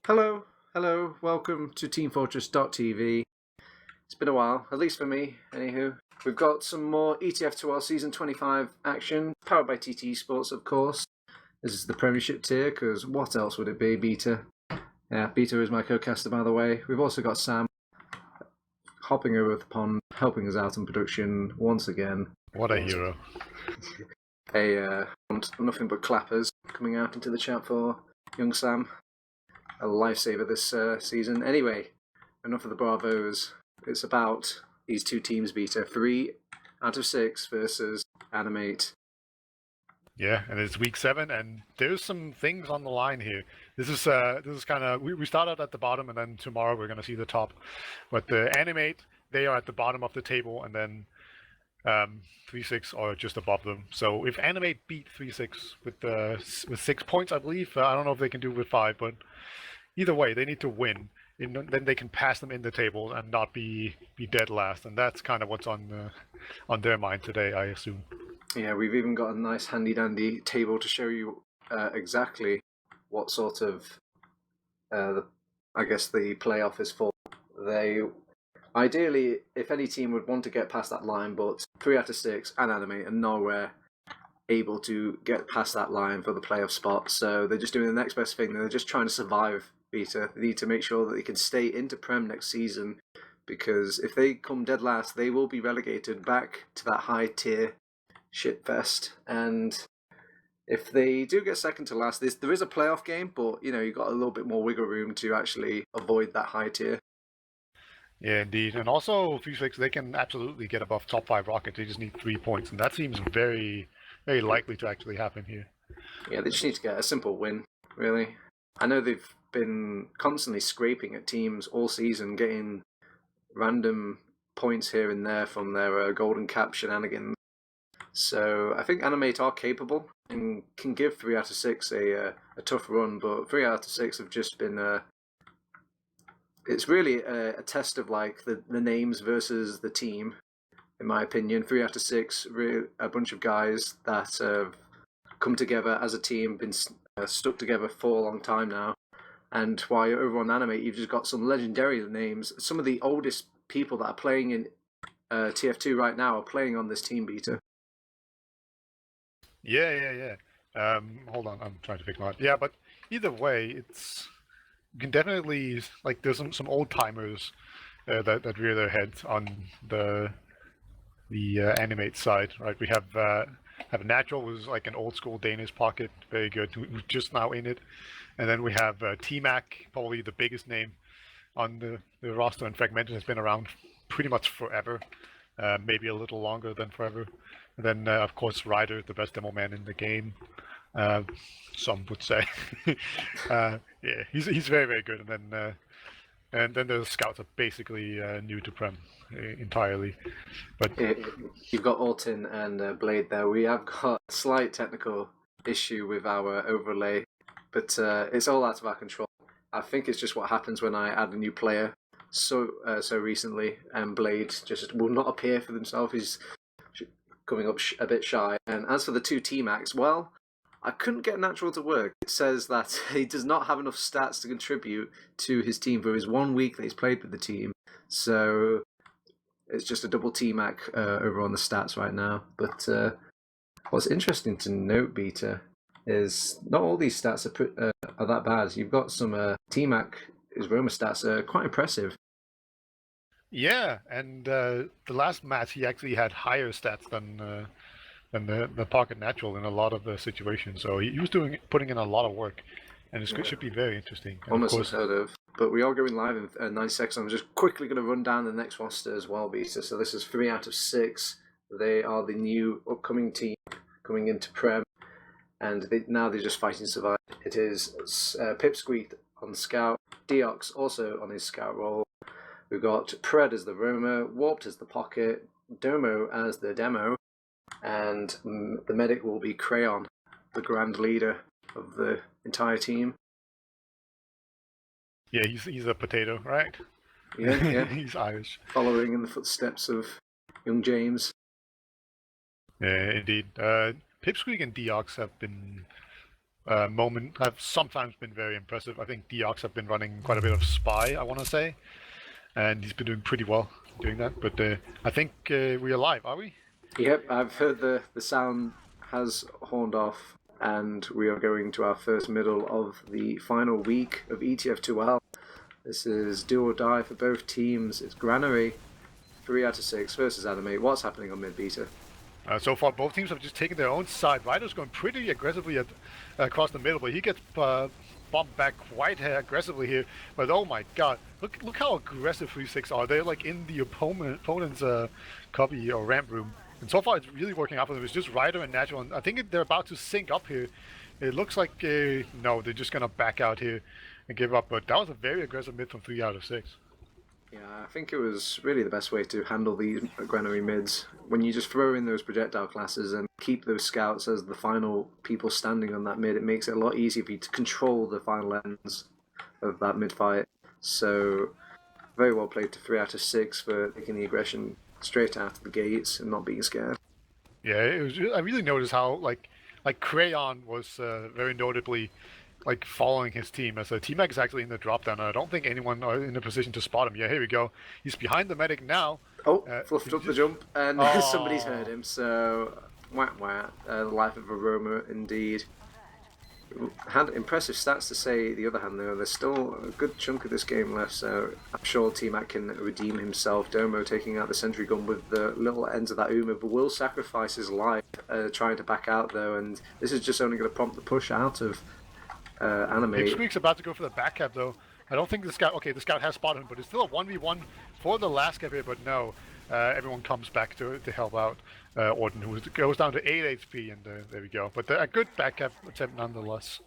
Hello, hello, welcome to teamfortress.tv. It's been a while, at least for me, anywho. We've got some more ETF2L Season 25 action, powered by TT Sports, of course. This is the Premiership tier, because what else would it be, Beta? Yeah, Beta is my co-caster, by the way. We've also got Sam hopping over the pond, helping us out in production once again. What a hero. Nothing but clappers coming out into the chat for young Sam. A lifesaver this season. Anyway, enough of the bravos. It's about these two teams, Beta. 3 out of 6 versus Animate. Yeah, and it's week 7, and there's some things on the line here. This is kind of we started at the bottom, and then tomorrow we're gonna see the top. But the Animate, they are at the bottom of the table, and then 3-6 are just above them. So if Animate beat 3-6 with 6 points, I believe. I don't know if they can do it with 5, but either way, they need to win. Then they can pass them in the table and not be dead last, and that's kind of what's on their mind today, I assume. Yeah, we've even got a nice handy-dandy table to show you exactly what sort of, the playoff is for. Ideally, if any team would want to get past that line, but 3 out of 6 and Animate are nowhere able to get past that line for the playoff spot, so they're just doing the next best thing. They're just trying to survive, Beta. They need to make sure that they can stay into Prem next season, because if they come dead last, they will be relegated back to that high tier shitfest. And if they do get second to last, there is a playoff game, but you've got a little bit more wiggle room to actually avoid that high tier. Yeah, indeed. And also, 3-6, they can absolutely get above top 5 Rocket. They just need 3 points, and that seems very, very likely to actually happen here. Yeah, they just need to get a simple win, really. I know they've been constantly scraping at teams all season, getting random points here and there from their golden cap shenanigans. So I think Animate are capable and can give 3 out of 6 a tough run, but 3 out of 6 have just been it's really a test of like the names versus the team, in my opinion. 3 out of 6, really a bunch of guys that have come together as a team, been stuck together for a long time now. And while you're over on Animate, you've just got some legendary names. Some of the oldest people that are playing in TF2 right now are playing on this team, Beta. Yeah. Hold on, I'm trying to figure out. Yeah, but either way, you can definitely, like, there's some old timers that rear their heads on the Animate side, right? We have Natural, who's like an old school Danish pocket, very good, who's just now in it, and then we have T-Mac, probably the biggest name on the roster, and Fragmented has been around pretty much forever, maybe a little longer than forever. And then of course Ryder, the best demo man in the game. Some would say. Yeah, he's very, very good. And then the scouts are basically new to Prem entirely. But you've got Alton and Blade there. We have got a slight technical issue with our overlay, but it's all out of our control. I think it's just what happens when I add a new player so recently, and Blade just will not appear for themselves. He's coming up a bit shy. And as for the two T-Max, well, I couldn't get Natural to work. It says that he does not have enough stats to contribute to his team for his 1 week that he's played with the team. So it's just a double T-Mac over on the stats right now. But what's interesting to note, Beta, is not all these stats are that bad. You've got some T-Mac, his Roma stats are quite impressive. yeah, and the last match he actually had higher stats than the Pocket Natural in a lot of the situations. So he was putting in a lot of work, and it should be very interesting. And Almost of course, unheard of. But we are going live in 90 seconds. I'm just quickly going to run down the next roster as well, Beta. So this is 3 out of 6. They are the new upcoming team coming into Prem, and now they're just fighting to survive. It is Pipsqueak on Scout, Deox also on his Scout role. We've got Pred as the Roamer, Warped as the Pocket, Domo as the Demo, and the medic will be Crayon, the grand leader of the entire team. yeah, he's a potato, right? Yeah. He's Irish. Following in the footsteps of young James. Yeah, indeed. Pipsqueak and Deox have been moment have sometimes been very impressive. I think Deox have been running quite a bit of Spy, I want to say, and he's been doing pretty well doing that. But I think we're live, are we? Yep, I've heard the sound has horned off, and we are going to our first middle of the final week of ETF2L. This is do or die for both teams. It's Granary, 3 out of 6 versus Animate. What's happening on mid beta? So far, both teams have just taken their own side. Ryder's going pretty aggressively across the middle, but he gets bumped back quite aggressively here. But oh my god, look how aggressive 3-6 are. They're like in the opponent's copy or ramp room. And so far, it's really working out for them. It's just Ryder and Natural, and I think they're about to sync up here. It looks like, no, they're just going to back out here and give up. But that was a very aggressive mid from 3 out of 6. Yeah, I think it was really the best way to handle these Granary mids. When you just throw in those projectile classes and keep those scouts as the final people standing on that mid, it makes it a lot easier for you to control the final ends of that mid fight. So, very well played to 3 out of 6 for taking the aggression straight out of the gates and not being scared. Yeah, it was. I really noticed how like Crayon was very notably like following his team as T-Mac is actually in the drop down. And I don't think anyone are in a position to spot him. Yeah, here we go. He's behind the medic now. Oh, fluffed up the jump, and somebody's heard him. So, the life of a roamer indeed. Had impressive stats to say the other hand though. There's still a good chunk of this game left, so I'm sure T-Mac can redeem himself. Domo taking out the sentry gun with the little ends of that Uma, but will sacrifice his life trying to back out though, and this is just only going to prompt the push out of Animate. Pipsqueak's about to go for the back cap though. I don't think the scout. Okay, the scout has spotted him, but it's still a 1v1 for the last cap here. But no, everyone comes back to help out Orton, who goes down to 8 HP, and there we go. But a good back cap attempt nonetheless.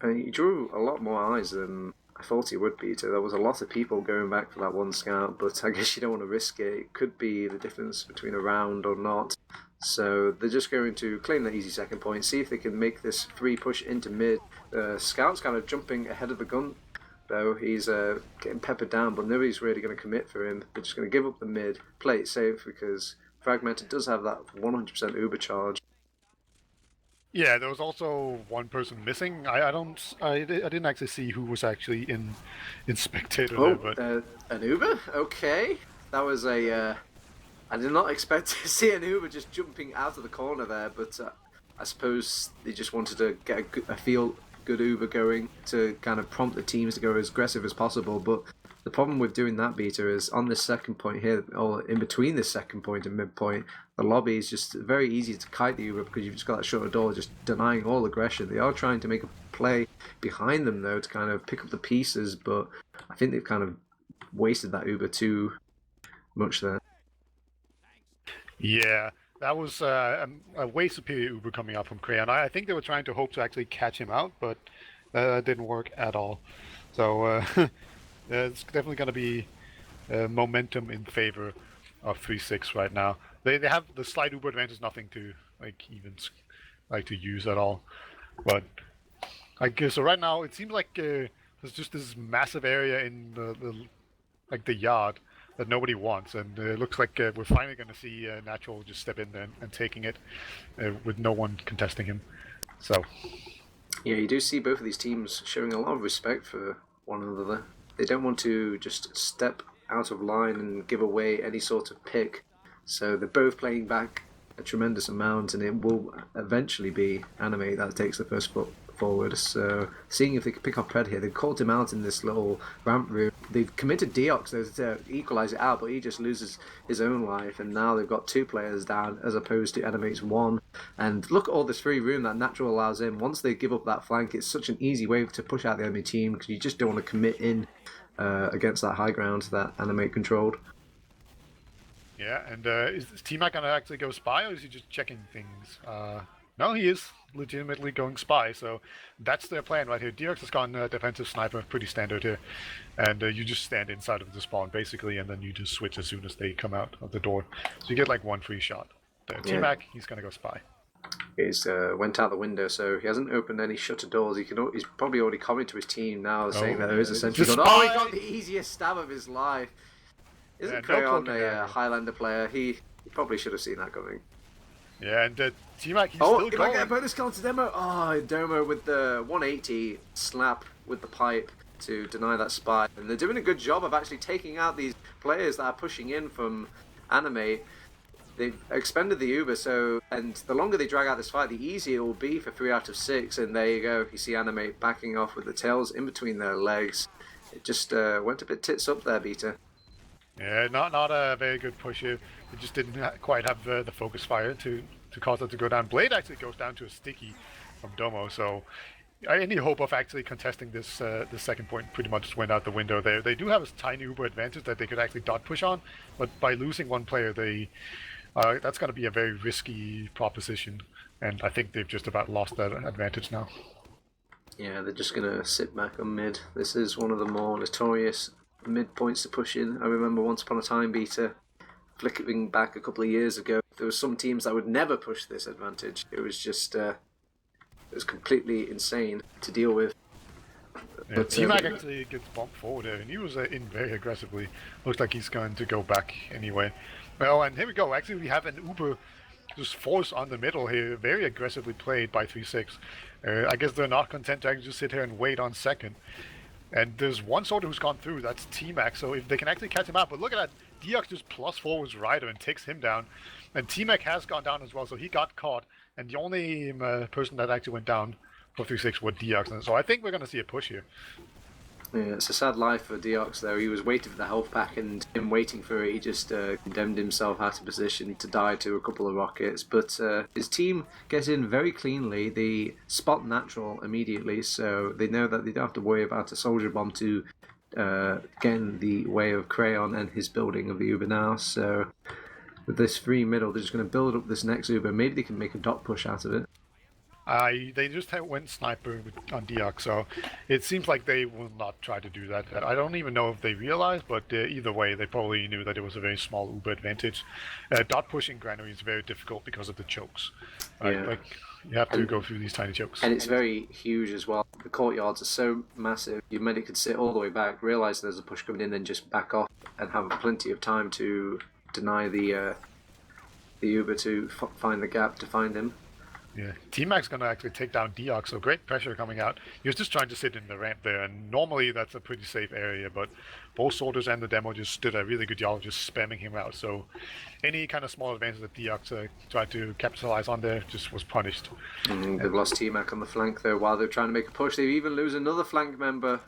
He drew a lot more eyes than I thought he would be. So there was a lot of people going back for that one scout, but I guess you don't want to risk it. It could be the difference between a round or not. So they're just going to claim that easy second point, see if they can make this free push into mid. Scout's kind of jumping ahead of the gun, though. He's getting peppered down, but nobody's really going to commit for him. They're just going to give up the mid, play it safe, because Fragmented does have that 100% Uber charge. Yeah, there was also one person missing. I didn't actually see who was actually in spectator there, but an Uber? Okay. That was a... I did not expect to see an Uber just jumping out of the corner there, but I suppose they just wanted to get a feel good Uber going to kind of prompt the teams to go as aggressive as possible. But the problem with doing that beta is on this second point here, or in between this second point and midpoint, the lobby is just very easy to kite the Uber because you've just got that shorter door just denying all aggression. They are trying to make a play behind them though to kind of pick up the pieces, but I think they've kind of wasted that Uber too much there. Yeah, that was a way superior Uber coming out from Crayon. I think they were trying to hope to actually catch him out, but that didn't work at all. So it's definitely going to be momentum in favor of 3-6 right now. They have the slight Uber advantage, nothing to to use at all. But I guess so right now it seems like there's just this massive area in the yard that nobody wants, and it looks like we're finally going to see Natural just step in there and taking it with no one contesting him. So yeah, you do see both of these teams showing a lot of respect for one another. They don't want to just step out of line and give away any sort of pick, so they're both playing back a tremendous amount, and it will eventually be Animate that takes the first foot forward. So seeing if they can pick up Pred here, they've caught him out in this little ramp room. They've committed Deox to equalise it out, but he just loses his own life, and now they've got 2 players down as opposed to Animate's 1. And look at all this free room that Natural allows in. Once they give up that flank, it's such an easy way to push out the enemy team because you just don't want to commit in against that high ground that Animate controlled. yeah, and is T-Mac going to actually go spy, or is he just checking things? No, he is legitimately going spy, so that's their plan right here. Deox has gone defensive sniper, pretty standard here, and you just stand inside of the spawn basically, and then you just switch as soon as they come out of the door. So you get like 1 free shot. T-Mac, he's going to go spy. He's went out the window, so he hasn't opened any shutter doors. He's probably already coming to his team now, saying that there is a sentry gun. Oh, he got the easiest stab of his life. Isn't Crayon a Highlander player? He probably should have seen that coming. Yeah, and T-Mac, he's Oh, still if I get a going. bonus kill to Demo, Demo with the 180 slap with the pipe to deny that spy. And they're doing a good job of actually taking out these players that are pushing in from Animate. They've expended the Uber, and the longer they drag out this fight, the easier it will be for 3 out of 6. And there you go, you see Animate backing off with the tails in between their legs. It just went a bit tits up there, Beta. Yeah, not a very good push here. It just didn't quite have the focus fire to cause it to go down. Blade actually goes down to a sticky from Domo, so any hope of actually contesting this second point pretty much went out the window there. They do have a tiny Uber advantage that they could actually dot push on, but by losing one player, that's going to be a very risky proposition, and I think they've just about lost that advantage now. Yeah, they're just going to sit back on mid. This is one of the more notorious mid points to push in. I remember once upon a time, Beta, flickering back a couple of years ago, there were some teams that would never push this advantage. It was just, it was completely insane to deal with. Yeah, T-Mac actually gets bumped forward there, and he was in very aggressively. Looks like he's going to go back anyway. Well, and here we go. Actually, we have an Uber just force on the middle here, very aggressively played by 3-6. I guess they're not content to actually just sit here and wait on second. And there's one soldier who's gone through, that's T-Mac, so if they can actually catch him out, but look at that, Deox just plus forwards Ryder and takes him down. And T-Mac has gone down as well, so he got caught, and the only person that actually went down for 3-6 was Deox, so I think we're going to see a push here. Yeah, it's a sad life for Deox though. He was waiting for the health pack, and in waiting for it, he just condemned himself out of position to die to a couple of rockets. But his team gets in very cleanly. They spot natural immediately, so they know that they don't have to worry about a soldier bomb to get in the way of Crayon and his building of the Uber now. So with this free middle, they're just going to build up this next Uber. Maybe they can make a dot push out of it. They just went sniper on Deox, so it seems like they will not try to do that. I don't even know if they realized, but either way, they probably knew that it was a very small Uber advantage. Dot pushing Granary is very difficult because of the chokes. Right? Yeah. Like, you have to go through these tiny chokes. And it's very huge as well. The courtyards are so massive. Your medic could sit all the way back, realise there's a push coming in, and just back off and have plenty of time to deny the Uber to find the gap to find him. Yeah, T-Mac's going to actually take down Deox, so great pressure coming out. He was just trying to sit in the ramp there, and normally that's a pretty safe area, but both soldiers and the demo just did a really good job of just spamming him out, so any kind of small advantage that Deox tried to capitalize on there just was punished. They've lost T-Mac on the flank though while they're trying to make a push. They even lose another flank member,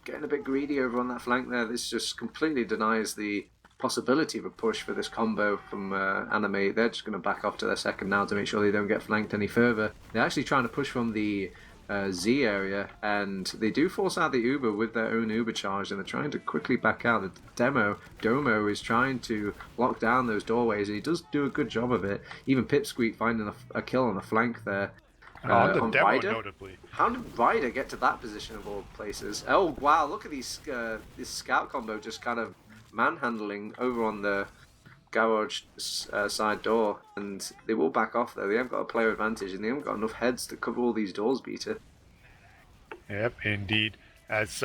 getting a bit greedy over on that flank there. This just completely denies the possibility of a push for this combo from Animate. They're just going to back off to their second now to make sure they don't get flanked any further. They're actually trying to push from the Z area, and they do force out the Uber with their own Uber charge, and they're trying to quickly back out. The Domo is trying to lock down those doorways, and he does do a good job of it. Even Pipsqueak finding a kill on the flank there. On the demo, Ryder? notably. How did Ryder get to that position of all places? Oh wow, look at these this scout combo just kind of manhandling over on the garage side door, and they will back off though. They haven't got a player advantage, and they haven't got enough heads to cover all these doors, Beta. Yep, indeed. As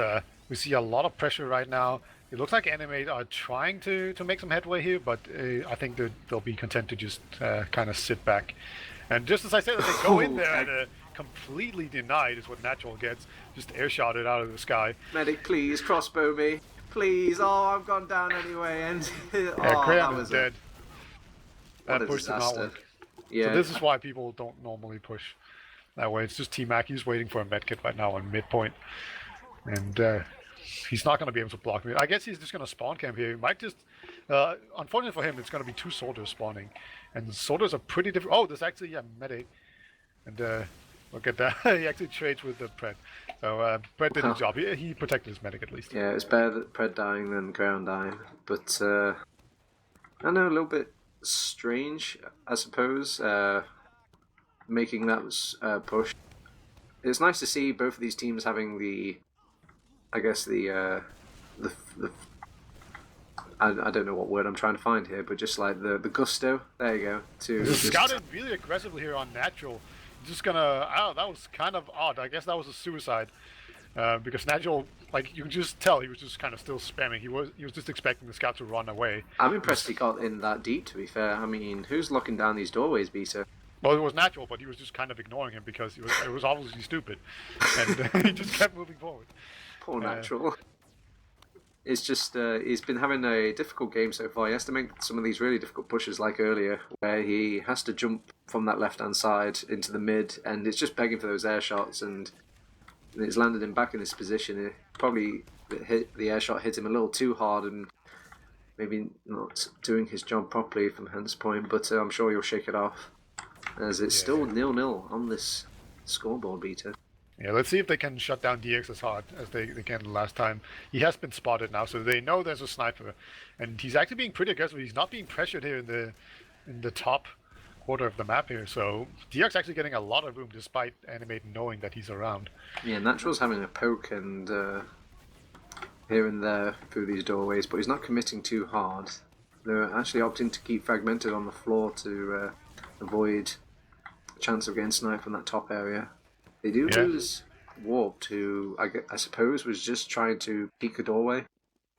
we see a lot of pressure right now. It looks like Animate are trying to make some headway here, but I think they'll be content to just kind of sit back. And just as I said, they go in there and completely denied is what Natural gets. Just air shot it out of the sky. Medic, please crossbow me. Please, I've gone down anyway, and Crayon is dead. What That a push did not disaster. work. Yeah, So this is why people don't normally push that way. It's just T-Mac. He's waiting for a medkit right now on midpoint, and he's not going to be able to block me. I guess he's just going to spawn camp here. He might just, unfortunately for him, it's going to be 2 soldiers spawning, and soldiers are pretty different. Oh, there's actually a medic, and look at that. He actually trades with the Pred. So Pred did his job. He protected his medic at least. yeah, it's better that Pred dying than Ground dying, but I know, a little bit strange, I suppose, making that push. It's nice to see both of these teams having the, I guess the I don't know what word I'm trying to find here, but just like the gusto. There you go. To Scouted really aggressively here on Natural. Just gonna. Oh, that was kind of odd. I guess that was a suicide. because Nigel, like you can just tell, he was just kind of still spamming. He was just expecting the scout to run away. I'm impressed he got in that deep, to be fair. I mean, who's locking down these doorways, Beta? Well, it was natural, but he was just kind of ignoring him because it was obviously stupid, and he just kept moving forward. Poor Natural. It's just, he's been having a difficult game so far. He has to make some of these really difficult pushes like earlier, where he has to jump from that left-hand side into the mid, and it's just begging for those air shots, and it's landed him back in this position. It probably the air shot hit him a little too hard, and maybe not doing his job properly from Hans' point, but I'm sure he'll shake it off, as it's still 0-0 on this scoreboard, Beta. Yeah, let's see if they can shut down DX as hard as they can the last time. He has been spotted now, so they know there's a sniper, and he's actually being pretty aggressive. He's not being pressured here in the top quarter of the map here, so DX actually getting a lot of room despite Animate knowing that he's around. Yeah, Natural's having a poke and here and there through these doorways, but he's not committing too hard. They're actually opting to keep fragmented on the floor to avoid a chance of getting sniped from that top area. They do lose Warp, who I suppose was just trying to peek a doorway.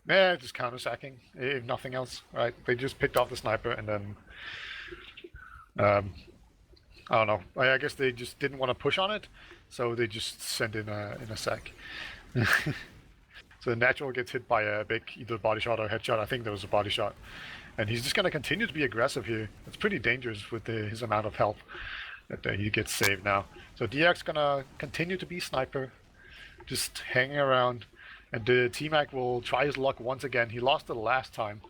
Yeah, just counter-sacking, if nothing else, right? They just picked off the sniper and then... I don't know. I guess they just didn't want to push on it, so they just sent in a sack. So the Natural gets hit by a big either body shot or headshot. I think there was a body shot. And he's just going to continue to be aggressive here. It's pretty dangerous with his amount of health that he gets saved now. So DX gonna continue to be sniper, just hanging around, and the T-Mac will try his luck once again. He lost the last time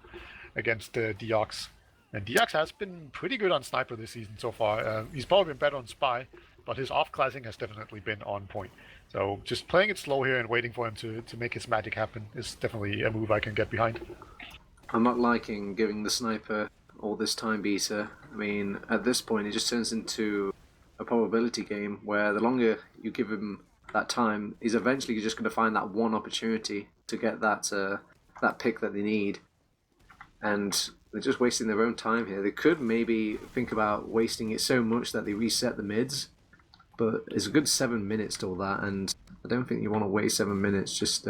against Deox, and Deox has been pretty good on sniper this season so far. He's probably been better on spy, but his off-classing has definitely been on point. So just playing it slow here and waiting for him to make his magic happen is definitely a move I can get behind. I'm not liking giving the sniper all this time, Beta. I mean, at this point, it just turns into a probability game where the longer you give him that time, he's eventually just going to find that one opportunity to get that pick that they need. And they're just wasting their own time here. They could maybe think about wasting it so much that they reset the mids, but it's a good 7 minutes to all that, and I don't think you want to waste 7 minutes just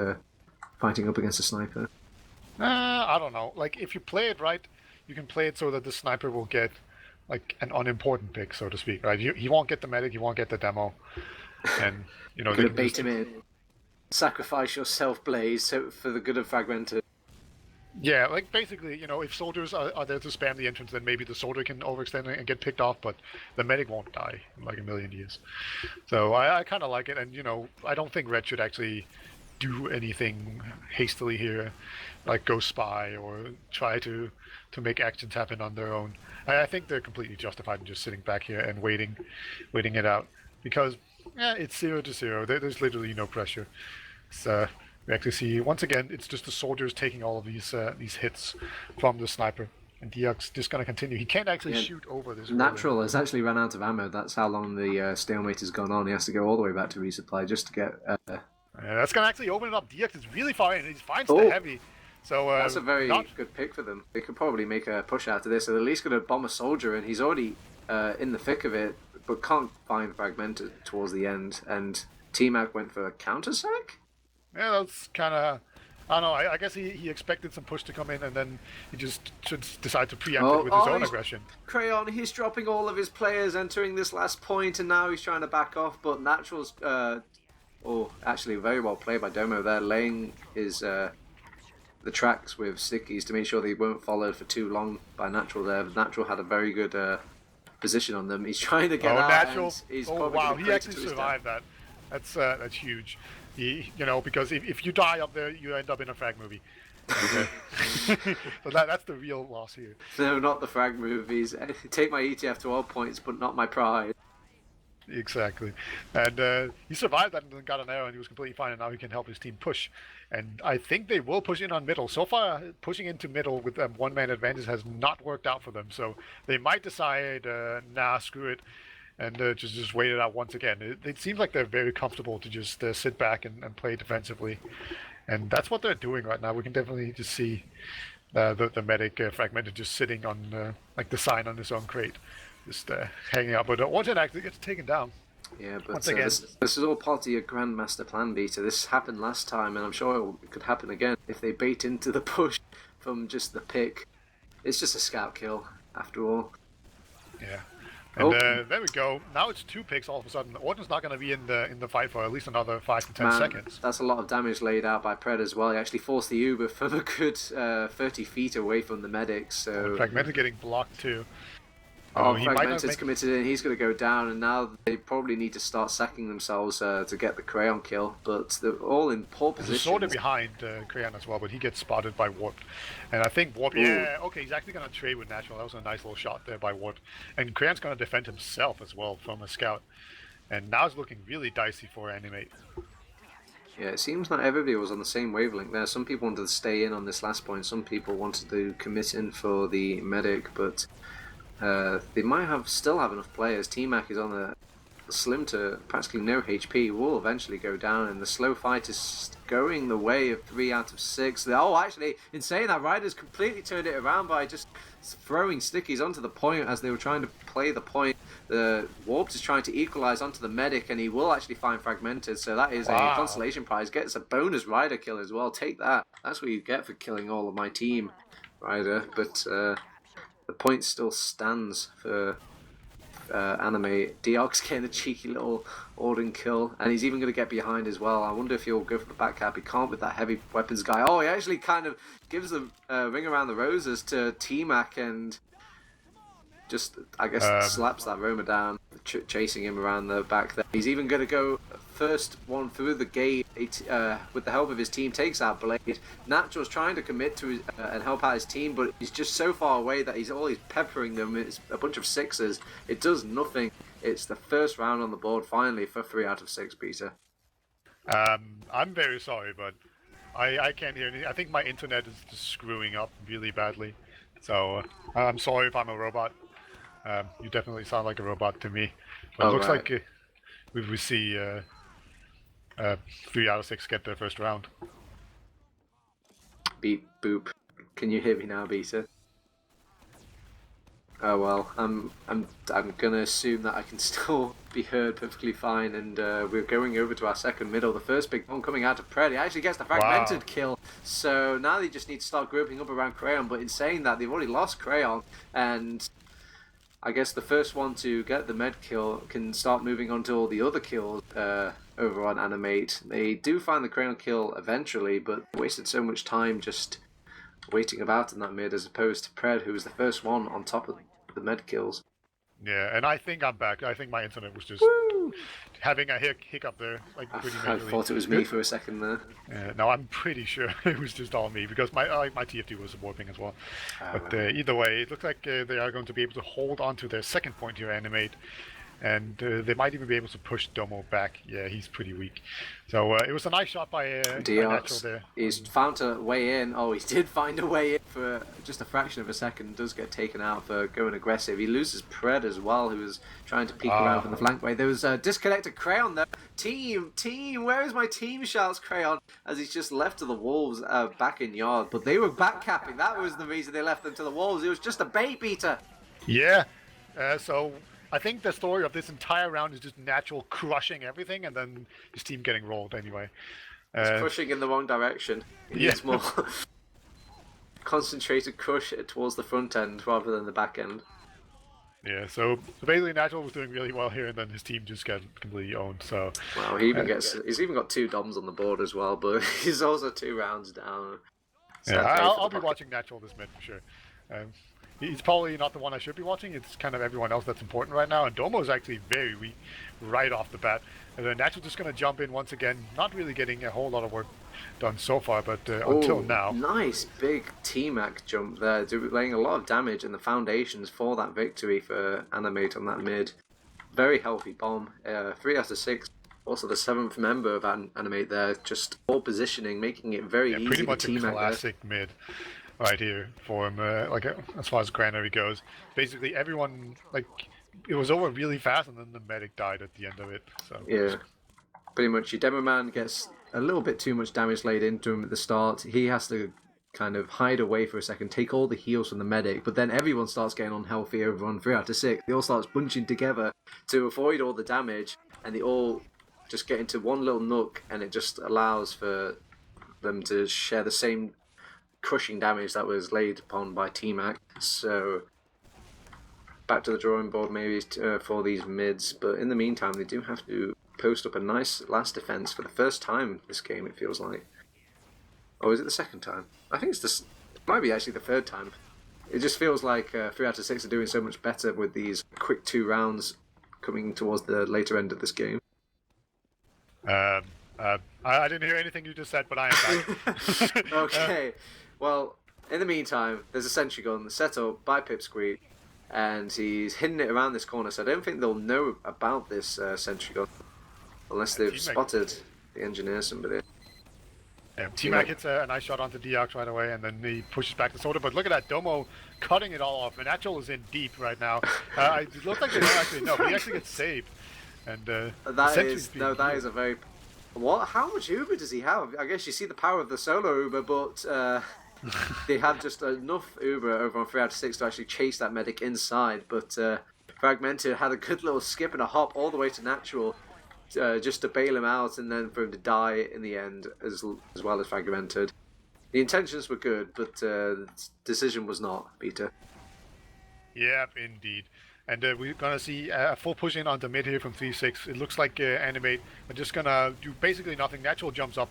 fighting up against a sniper. I don't know. Like, if you play it right, you can play it so that the sniper will get like an unimportant pick, so to speak, right? He won't get the medic, he won't get the demo, and you know they bait him in. Sacrifice yourself, Blaze, for the good of Fragmented. Yeah, like basically, you know, if soldiers are there to spam the entrance, then maybe the soldier can overextend and get picked off, but the medic won't die in like a million years. So I kind of like it, and you know, I don't think Red should actually do anything hastily here, like go spy or try to make actions happen on their own. I think they're completely justified in just sitting back here and waiting it out, because it's 0-0. There's literally no pressure. So we actually see once again it's just the soldiers taking all of these hits from the sniper, and Deox just going to continue. He can't actually shoot over this. Natural has actually run out of ammo. That's how long the stalemate has gone on. He has to go all the way back to resupply just to get. That's going to actually open it up. Deox is really far in. He finds the heavy. So that's a very good pick for them. They could probably make a push out of this. They're at least going to bomb a soldier, and he's already in the thick of it, but can't find Fragmented towards the end. And T-Mac went for a counter-sack? Yeah, that's kind of... I don't know, I guess he expected some push to come in, and then he just should decide to preempt it with his own aggression. Crayon, he's dropping all of his players entering this last point, and now he's trying to back off, but Natural's... actually very well played by Domo there, laying his... the tracks with stickies to make sure they weren't followed for too long by Natural there. Natural had a very good position on them. He's trying to get out. Natural. He's wow, he actually survived that. That's huge. Because if you die up there, you end up in a frag movie. So that's the real loss here. No, not the frag movies. Take my ETF2L points, but not my pride. Exactly. And he survived that and then got an arrow, and he was completely fine, and now he can help his team push. And I think they will push in on middle. So far, pushing into middle with one-man advantage has not worked out for them. So they might decide, nah, screw it, and just wait it out once again. It seems like they're very comfortable to just sit back and play defensively. And that's what they're doing right now. We can definitely just see the medic Fragmented just sitting on like the sign on his own crate, just hanging out. But Orton actually gets taken down. Yeah, but Once again, this is all part of your Grandmaster plan, Beta. This happened last time, and I'm sure it could happen again if they bait into the push from just the pick. It's just a scout kill, after all. yeah. And there we go. Now it's 2 picks all of a sudden. Orton's not going to be in the fight for at least another 5 to 10 seconds. That's a lot of damage laid out by Pred as well. He actually forced the Uber from a good 30 feet away from the medics. So Fragmented getting blocked too. Fragmented's committed in, he's going to go down, and now they probably need to start sacking themselves to get the Crayon kill, but they're all in poor position. There's a sorta behind Crayon as well, but he gets spotted by Warp. And I think Warp, yeah, okay, he's actually going to trade with Natural. That was a nice little shot there by Warp. And Crayon's going to defend himself as well from a scout. And now it's looking really dicey for Animate. Yeah, it seems not everybody was on the same wavelength there. Some people wanted to stay in on this last point, some people wanted to commit in for the medic, but they might still have enough players. T-Mac is on a slim to practically no HP, will eventually go down, and the slow fight is going the way of 3 out of 6. Oh, actually, in saying that, Riders completely turned it around by just throwing stickies onto the point as they were trying to play the point. The Warped is trying to equalize onto the medic, and he will actually find Fragmented, so that is a consolation prize. Gets a bonus Rider kill as well. Take that. That's what you get for killing all of my team, Rider. But the point still stands for Animate. Deox getting a cheeky little Orden kill, and he's even going to get behind as well. I wonder if he'll go for the back cap. He can't with that heavy weapons guy. Oh, he actually kind of gives the ring around the roses to T-Mac and just, I guess, slaps that Roma down, chasing him around the back there. He's even going to go first one through the gate with the help of his team, takes out Blade. Natural's trying to commit to and help out his team, but he's just so far away that he's always peppering them. It's a bunch of 6s. It does nothing. It's the first round on the board finally for 3 out of 6, Peter. I'm very sorry, but I can't hear anything. I think my internet is just screwing up really badly. So I'm sorry if I'm a robot. You definitely sound like a robot to me. But it looks like we see 3 out of 6 get their first round. Beep boop. Can you hear me now, Beta? Oh well, I'm gonna assume that I can still be heard perfectly fine, and we're going over to our second middle. The first big bomb coming out of Pred. He actually gets the Fragmented kill, so now they just need to start grouping up around Crayon, but in saying that, they've already lost Crayon, and I guess the first one to get the med kill can start moving on to all the other kills over on Animate. They do find the Crayon kill eventually, but wasted so much time just waiting about in that mid as opposed to Pred, who was the first one on top of the med kills. Yeah, and I think I'm back. I think my internet was just having a hiccup there. Like pretty I thought it was me for a second there. No, I'm pretty sure it was just all me because my TF2 was warping as well. But either way, it looks like they are going to be able to hold on to their second point here, Animate. And they might even be able to push Domo back. Yeah, he's pretty weak. So it was a nice shot by Natural there. He's found a way in. Oh, he did find a way in for just a fraction of a second. Does get taken out for going aggressive. He loses Pred as well, who was trying to peek around from the flank way. There was a disconnected Crayon there. Team, where is my team? Shouts Crayon as he's just left to the Wolves back in yard. But they were backcapping. That was the reason they left them to the Wolves. It was just a bait beater. Yeah. So I think the story of this entire round is just Natural crushing everything and then his team getting rolled anyway. He's crushing in the wrong direction. He needs more concentrated crush towards the front end rather than the back end. Yeah, so basically Natural was doing really well here and then his team just got completely owned. So wow, he's even got 2 DOMs on the board as well, but he's also 2 rounds down. So yeah, I'll be watching Natural this mid for sure. He's probably not the one I should be watching. It's kind of everyone else that's important right now. And Domo is actually very weak right off the bat. And then Natural just going to jump in once again. Not really getting a whole lot of work done so far, but until now. Nice big T-Mac jump there, laying a lot of damage and the foundations for that victory for Animate on that mid. Very healthy bomb. 3 out of 6. Also the 7th member of Animate there, just all positioning, making it very easy pretty much to T-Mac a classic mid. Right here for him, as far as granary goes. Basically, everyone, it was over really fast, and then the medic died at the end of it. So yeah, pretty much. Your demo man gets a little bit too much damage laid into him at the start. He has to kind of hide away for a second, take all the heals from the medic, but then everyone starts getting unhealthy over on 3 out of 6. They all start bunching together to avoid all the damage. and they all just get into one little nook, and it just allows for them to share the same crushing damage that was laid upon by T-Mac. So back to the drawing board maybe for these mids, but in the meantime they do have to post up a nice last defense for the first time this game, it feels like. Or is it the second time? I think it might be actually the third time. It just feels like 3 out of 6 are doing so much better with these quick 2 rounds coming towards the later end of this game. I didn't hear anything you just said, but I am back. Okay, well, in the meantime, there's a sentry gun set up by Pipsqueak, and he's hidden it around this corner, so I don't think they'll know about this sentry gun unless they've spotted the engineer, somebody. Yeah, T-Mac hits a nice shot onto Deox right away, and then he pushes back the Soda. But look at that, Domo cutting it all off. And Natural is in deep right now. It looks like they don't actually know, but he actually gets saved. And that is a very... What? How much Uber does he have? I guess you see the power of the solo Uber, but they had just enough Uber over on 3 out of 6 to actually chase that medic inside. But Fragmented had a good little skip and a hop all the way to Natural, just to bail him out and then for him to die in the end as well as Fragmented. The intentions were good, but the decision was not, Peter. Yep, indeed. And we're going to see a full push in onto mid here from 3-6. It looks like Animate are just going to do basically nothing. Natural jumps up,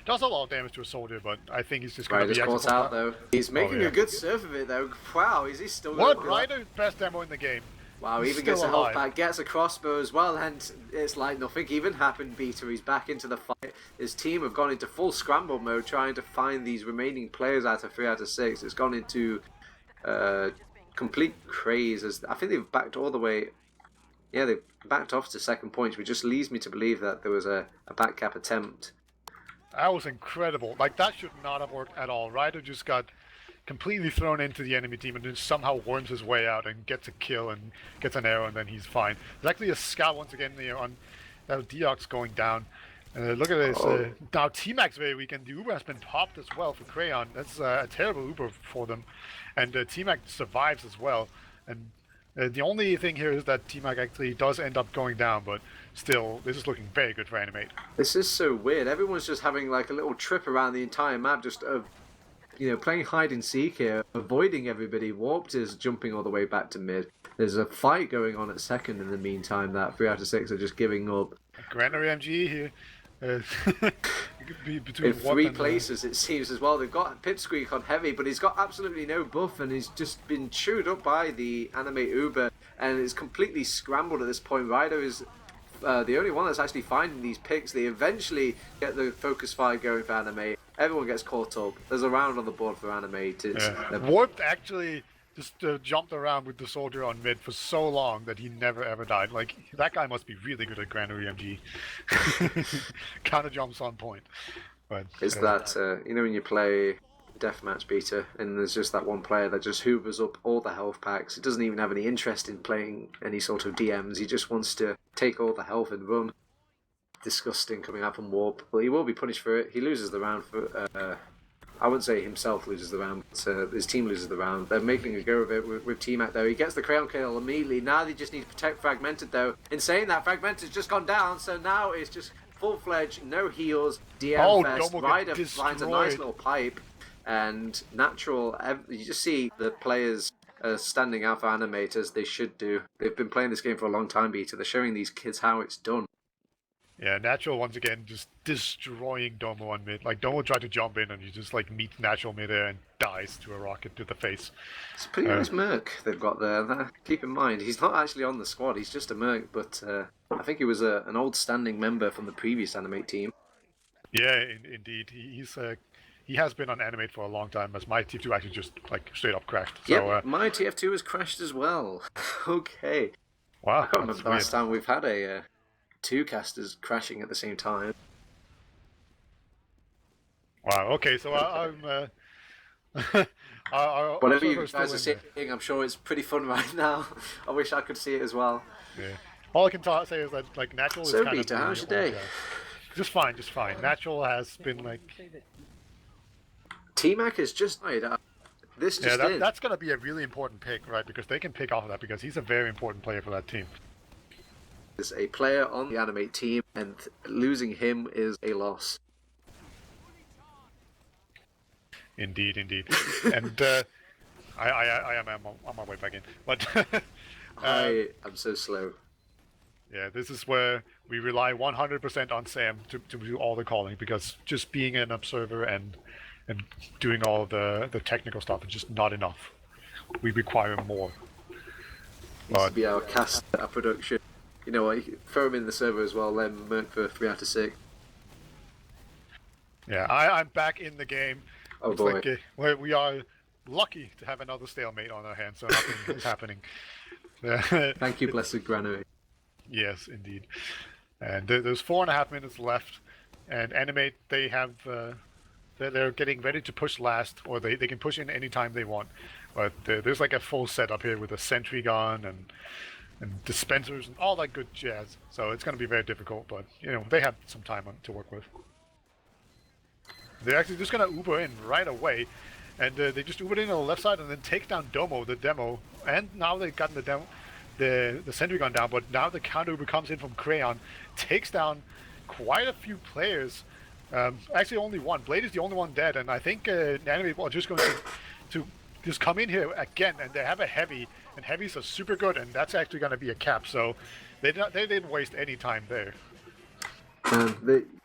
does a lot of damage to a soldier, but I think he's just going to be caught out, though. He's making a good surf of it, though. Wow, is he still... What? Ryder, best demo in the game. Wow, even gets a health back, gets a crossbow as well, and it's like nothing even happened, Peter. He's back into the fight. His team have gone into full scramble mode, trying to find these remaining players out of 3 out of 6. It's gone into complete craze. As I think they've backed all the way... Yeah, they've backed off to second points, which just leads me to believe that there was a back cap attempt. That was incredible. Like, that should not have worked at all. Ryder just got completely thrown into the enemy team and then somehow worms his way out and gets a kill and gets an arrow, and then he's fine. There's actually a scout once again there on Deox going down. Look at this. Now T-Mac's very weak, and the Uber has been popped as well for Crayon. That's a terrible Uber for them. And T-Mac survives as well. And the only thing here is that T-Mac actually does end up going down, but still, this is looking very good for Animate. This is so weird. Everyone's just having like a little trip around the entire map, just playing hide and seek here, avoiding everybody. Warped is jumping all the way back to mid. There's a fight going on at second in the meantime that 3 out of 6 are just giving up. Granary MG here. In 3 places it seems as well. They've got Pipsqueak on heavy, but he's got absolutely no buff, and he's just been chewed up by the Animate Uber, and it's completely scrambled at this point. Ryder is the only one that's actually finding these picks. They eventually get the focus fire going for Animate. Everyone gets caught up. There's a round on the board for Animate. Warped actually just jumped around with the soldier on mid for so long that he never ever died. Like, that guy must be really good at Granary MG. Counter jumps on point. But is that when you play deathmatch, Peter, and there's just that one player that just hoovers up all the health packs. He doesn't even have any interest in playing any sort of DMs. He just wants to take all the health and run. Disgusting coming out from Warp. Well, he will be punished for it. He loses the round for... I wouldn't say himself loses the round, but his team loses the round. They're making a go of it with T-Mac, though. He gets the Crayon kill immediately. Now they just need to protect Fragmented, though. In saying that, Fragmented's just gone down, so now it's just full-fledged, no heals, DM fest. Ryder finds a nice little pipe, and Natural... You just see the players standing out for Animate as they should do. They've been playing this game for a long time, Peter. They're showing these kids how it's done. Yeah, Natural once again just destroying Domo on mid. Like, Domo tried to jump in and he just like meets Natural midair and dies to a rocket to the face. It's a pretty nice merc they've got there. Keep in mind, he's not actually on the squad, he's just a merc, but I think he was an old standing member from the previous Animate team. Yeah, indeed. He has been on Animate for a long time, as my TF2 actually just like straight up crashed. So, yeah, my TF2 has crashed as well. Okay. Wow. I can't remember the last time we've had a... 2 casters crashing at the same time. Wow, okay, so I'm... Whatever you guys are seeing, I'm sure it's pretty fun right now. I wish I could see it as well. Yeah. All I can say is that, like, Natural is kind Peter, of... how's your day? Just fine. Natural has been, like... T-Mac is just... This just that's going to be a really important pick, right? Because they can pick off of that, because he's a very important player for that team. is a player on the Animate team, and losing him is a loss. Indeed. And I am on my way back in. But I am so slow. yeah, this is where we rely 100% on Sam to do all the calling, because just being an observer and doing all the technical stuff is just not enough. We require more. Needs to be our cast at production. You know what? Throw him in the server as well. Let him merc for 3 out of 6. Yeah, I'm back in the game. Oh Looks boy. like we are lucky to have another stalemate on our hands, so nothing is happening. Thank you, blessed granary. Yes, indeed. And there's 4.5 minutes left, and Animate, they have they're getting ready to push last, or they can push in any time they want. But there's like a full setup here with a sentry gun and dispensers and all that good jazz. So it's going to be very difficult, but you know they have some time to work with. They're actually just going to Uber in right away, and they just Ubered in on the left side and then take down Domo, the demo, and now they've gotten the sentry gun down, but now the counter Uber comes in from Crayon, takes down quite a few players. Actually, only one. Blade is the only one dead, and I think Animate are just going to just come in here again, and they have a heavy, and heavies are super good, and that's actually going to be a cap. So they didn't waste any time there.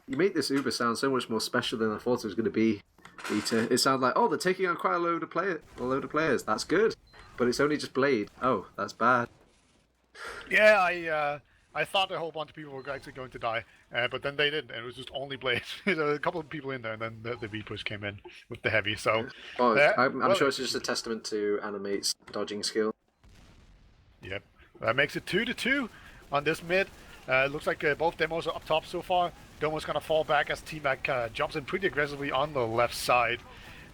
You make this Uber sound so much more special than I thought it was going to be, Peter. It sounds like, oh, they're taking on quite a load of players. That's good, but it's only just Blade. Oh, that's bad. Yeah, I thought a whole bunch of people were actually going to die, but then they didn't, and it was just only Blade. There were a couple of people in there, and then the V-push came in with the heavy, so... I'm sure it's just a testament to Animate's dodging skill. Yep. That makes it 2-2 on this mid. Looks like both demos are up top so far. Domo's going to fall back as T-Mac jumps in pretty aggressively on the left side.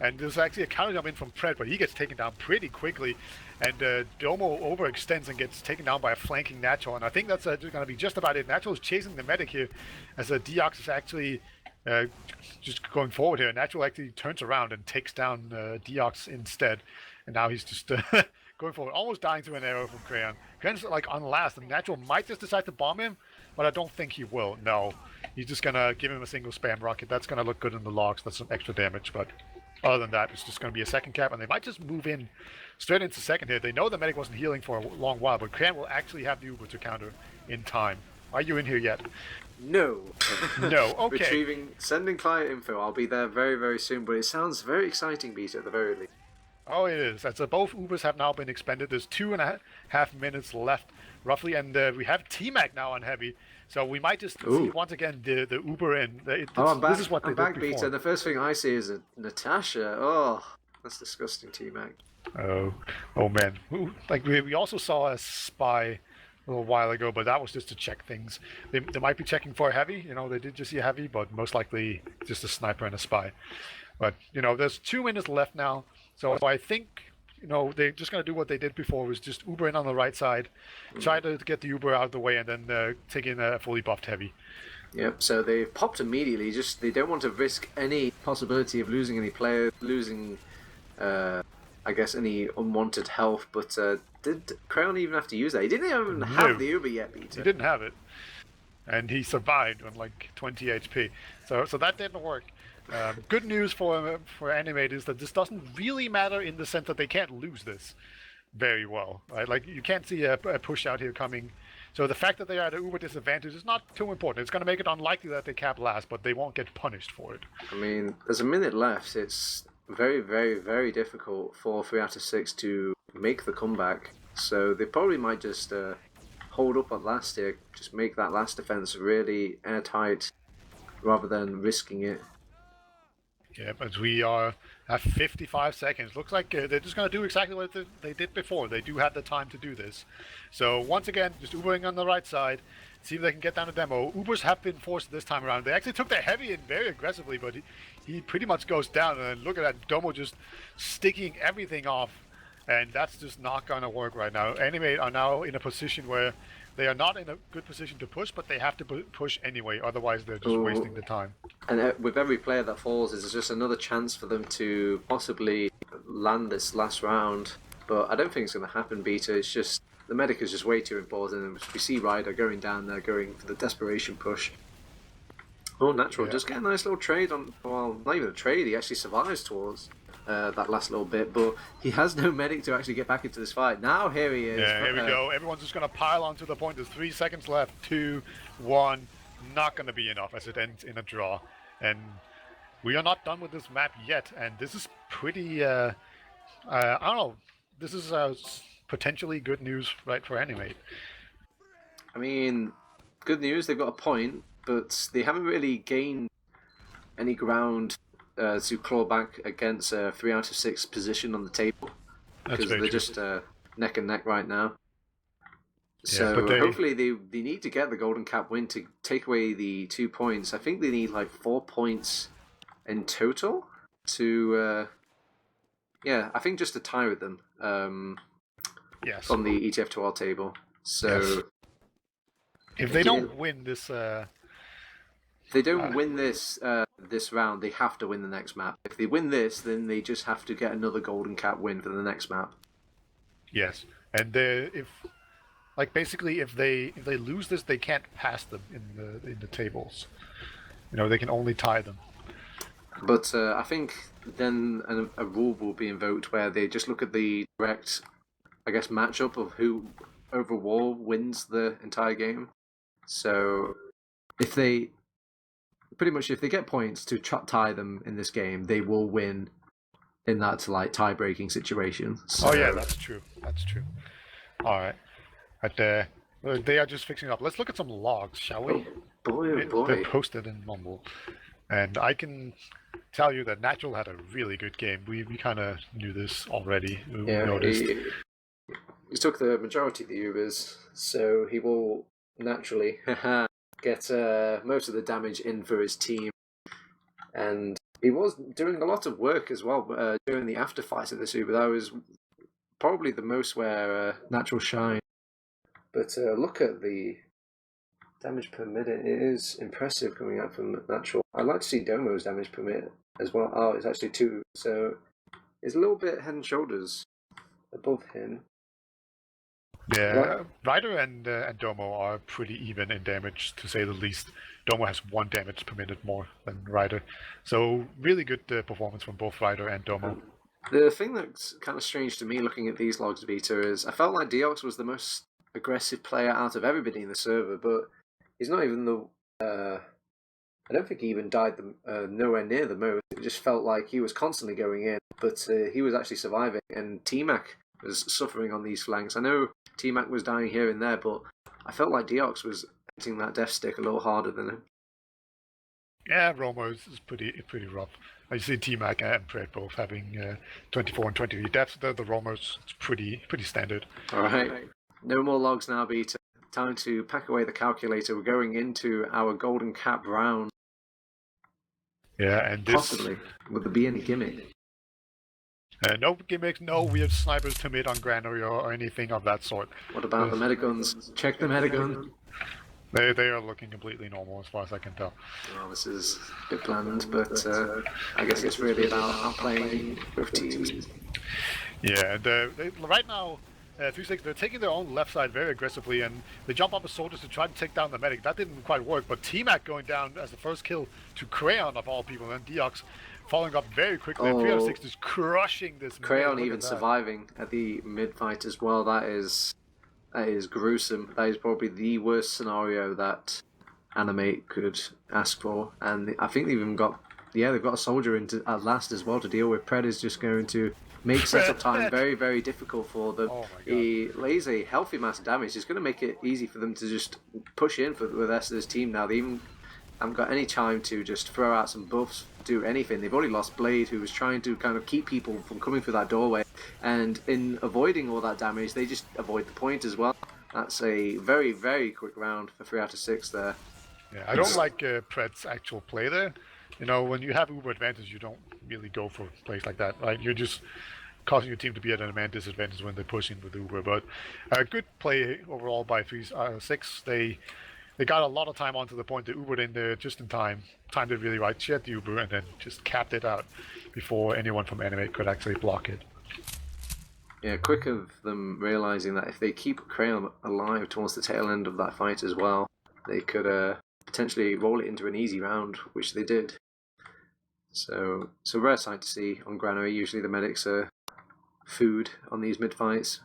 And there's actually a counter jump in from Pred, but he gets taken down pretty quickly. And Domo overextends and gets taken down by a flanking Natural. And I think that's going to be just about it. Natural is chasing the medic here as Deox is actually just going forward here. Natural actually turns around and takes down Deox instead. And now he's just going forward, almost dying to an arrow from Crayon. Crayon's like on last, and Natural might just decide to bomb him, but I don't think he will. No, he's just going to give him a single spam rocket. That's going to look good in the logs. That's some extra damage, but... Other than that, it's just going to be a second cap, and they might just move in straight into second here. They know the medic wasn't healing for a long while, but Crayon will actually have the Uber to counter in time. Are you in here yet? No. No, okay. Sending client info. I'll be there very, very soon, but it sounds very exciting, Peter, at the very least. Oh, it is. That's both Ubers have now been expended. There's 2.5 minutes left, roughly, and we have T-Mac now on heavy. So we might just see once again the Uber in. I'm back. This is what they did before. Peter. The first thing I see is a Natasha. Oh, that's disgusting, T-Mac. Oh man. Like we also saw a spy a little while ago, but that was just to check things. They might be checking for a heavy. You know, they did just see a heavy, but most likely just a sniper and a spy. But you know, there's 2 minutes left now, so I think. You know, they're just going to do what they did before, was just Uber in on the right side, try to get the Uber out of the way, and then take in a fully buffed heavy. Yep, so they popped immediately. Just they don't want to risk any possibility of losing any players, losing, I guess, any unwanted health. But did Crayon even have to use that? He didn't even have the Uber yet, Peter. He didn't have it. And he survived on like 20 HP. So that didn't work. Good news for Animate is that this doesn't really matter in the sense that they can't lose this very well, right? Like you can't see a push out here coming. So the fact that they are at an Uber disadvantage is not too important. It's going to make it unlikely that they cap last, but they won't get punished for it. I mean, there's a minute left. It's very, very, very difficult for 3 out of 6 to make the comeback. So they probably might just hold up at last here, just make that last defense really airtight rather than risking it. Yeah, but we are at 55 seconds. Looks like they're just going to do exactly what they did before. They do have the time to do this. So once again, just Ubering on the right side. See if they can get down a demo. Ubers have been forced this time around. They actually took the heavy in very aggressively, but he pretty much goes down. And then look at that, Domo just sticking everything off. And that's just not going to work right now. Animate are now in a position where they are not in a good position to push, but they have to push anyway. Otherwise, they're just wasting the time. And with every player that falls, it's just another chance for them to possibly land this last round. But I don't think it's going to happen, Beta. It's just the medic is just way too important. And we see Ryder going down there, going for the desperation push. Oh, Natural just get a nice little trade on. Well, not even a trade. He actually survives towards that last little bit, but he has no medic to actually get back into this fight. Now here he is. Yeah, here we go. Everyone's just gonna pile onto the point. There's 3 seconds left. 2, 1. Not gonna be enough as it ends in a draw. And we are not done with this map yet. And this is pretty. I don't know. This is potentially good news, right, for Animate. I mean, good news. They've got a point, but they haven't really gained any ground to claw back against a 3 out of 6 position on the table, because they're just neck and neck right now. So hopefully they need to get the golden cap win to take away the 2 points. I think they need like 4 points in total to I think just to tie with them on the ETF2L table. So if they don't win this if they don't win this this round, they have to win the next map. If they win this, then they just have to get another golden cap win for the next map. Yes, and if they lose this, they can't pass them in the tables. They can only tie them. But I think then a rule will be invoked where they just look at the direct, I guess, matchup of who overall wins the entire game. So if they get points to tie them in this game, they will win in that tie-breaking situation. So... Oh yeah, that's true. All right, but they are just fixing it up. Let's look at some logs, shall we? Oh boy! They're posted in Mumble, and I can tell you that Natural had a really good game. We kind of knew this already. We noticed. He took the majority of the Ubers, so he will naturally get most of the damage in for his team. And he was doing a lot of work as well during the afterfight of this Uber. That was probably the most where Natural shined. But look at the damage per minute. It is impressive coming out from Natural. I'd like to see Domo's damage per minute as well. Oh, it's actually 2. So it's a little bit head and shoulders above him. Yeah, Ryder and Domo are pretty even in damage, to say the least. Domo has 1 damage per minute more than Ryder. So really good performance from both Ryder and Domo. The thing that's kind of strange to me looking at these logs, Vita, is I felt like Deox was the most aggressive player out of everybody in the server, but he's not even the... I don't think he even died nowhere near the most. It just felt like he was constantly going in, but he was actually surviving, and T-Mac was suffering on these flanks. I know T-Mac was dying here and there, but I felt like Deox was hitting that death stick a little harder than him. Yeah, Romo is pretty rough. I see T-Mac and Pred both having 24 and 23 deaths. The Romos, it's pretty standard. All right. No more logs now, Beta. Time to pack away the calculator. We're going into our golden cap round. Yeah, and this... Possibly. Would there be any gimmick? No gimmicks, no weird snipers to mid on Granary or anything of that sort. What about the metiguns? Check the metagun. They are looking completely normal as far as I can tell. Well, this is a bit planned, but I guess it's really about playing both teams. Yeah, right now, 3-6, they're taking their own left side very aggressively, and they jump up as soldiers to try to take down the medic. That didn't quite work, but T-Mac going down as the first kill to Crayon of all people, and Deox following up very quickly. 3 out of 6 is crushing this. Crayon even surviving at the mid fight as well. That is gruesome. That is probably the worst scenario that Animate could ask for. And I think they've even got they've got a soldier into at last as well to deal with. Pred is just going to make setup time very, very difficult for them. Oh he lays a healthy amount of damage. It's going to make it easy for them to just push in for the rest of this team now. They even haven't got any time to just throw out some buffs, do anything. They've already lost Blade, who was trying to kind of keep people from coming through that doorway. And in avoiding all that damage, they just avoid the point as well. That's a very, very quick round for 3 out of 6 there. Yeah, I don't like Pred's actual play there. When you have Uber advantage, you don't really go for plays like that, right? You're just causing your team to be at an man disadvantage when they push in with Uber. But a good play overall by 3-6. They got a lot of time onto the point. They Ubered in there just in time. Timed it really right. She had the Uber and then just capped it out before anyone from Animate could actually block it. Yeah, quick of them realizing that if they keep Crayon alive towards the tail end of that fight as well, they could potentially roll it into an easy round, which they did. So it's a rare sight to see on Granary. Usually the medics are food on these mid-fights.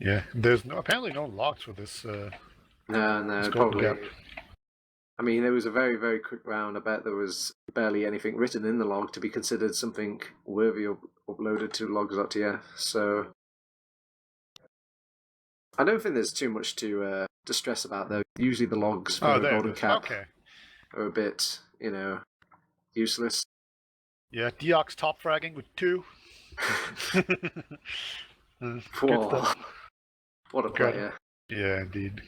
Yeah, there's apparently no logs for this. No, Golden probably. Gap. I mean, it was a very, very quick round. I bet there was barely anything written in the log to be considered something worthy of uploaded to logs.tf. So I don't think there's too much to stress about, though. Usually the logs for Golden Cap are a bit, useless. Yeah, Deox top fragging with 2. Good stuff. What a player. Yeah, indeed.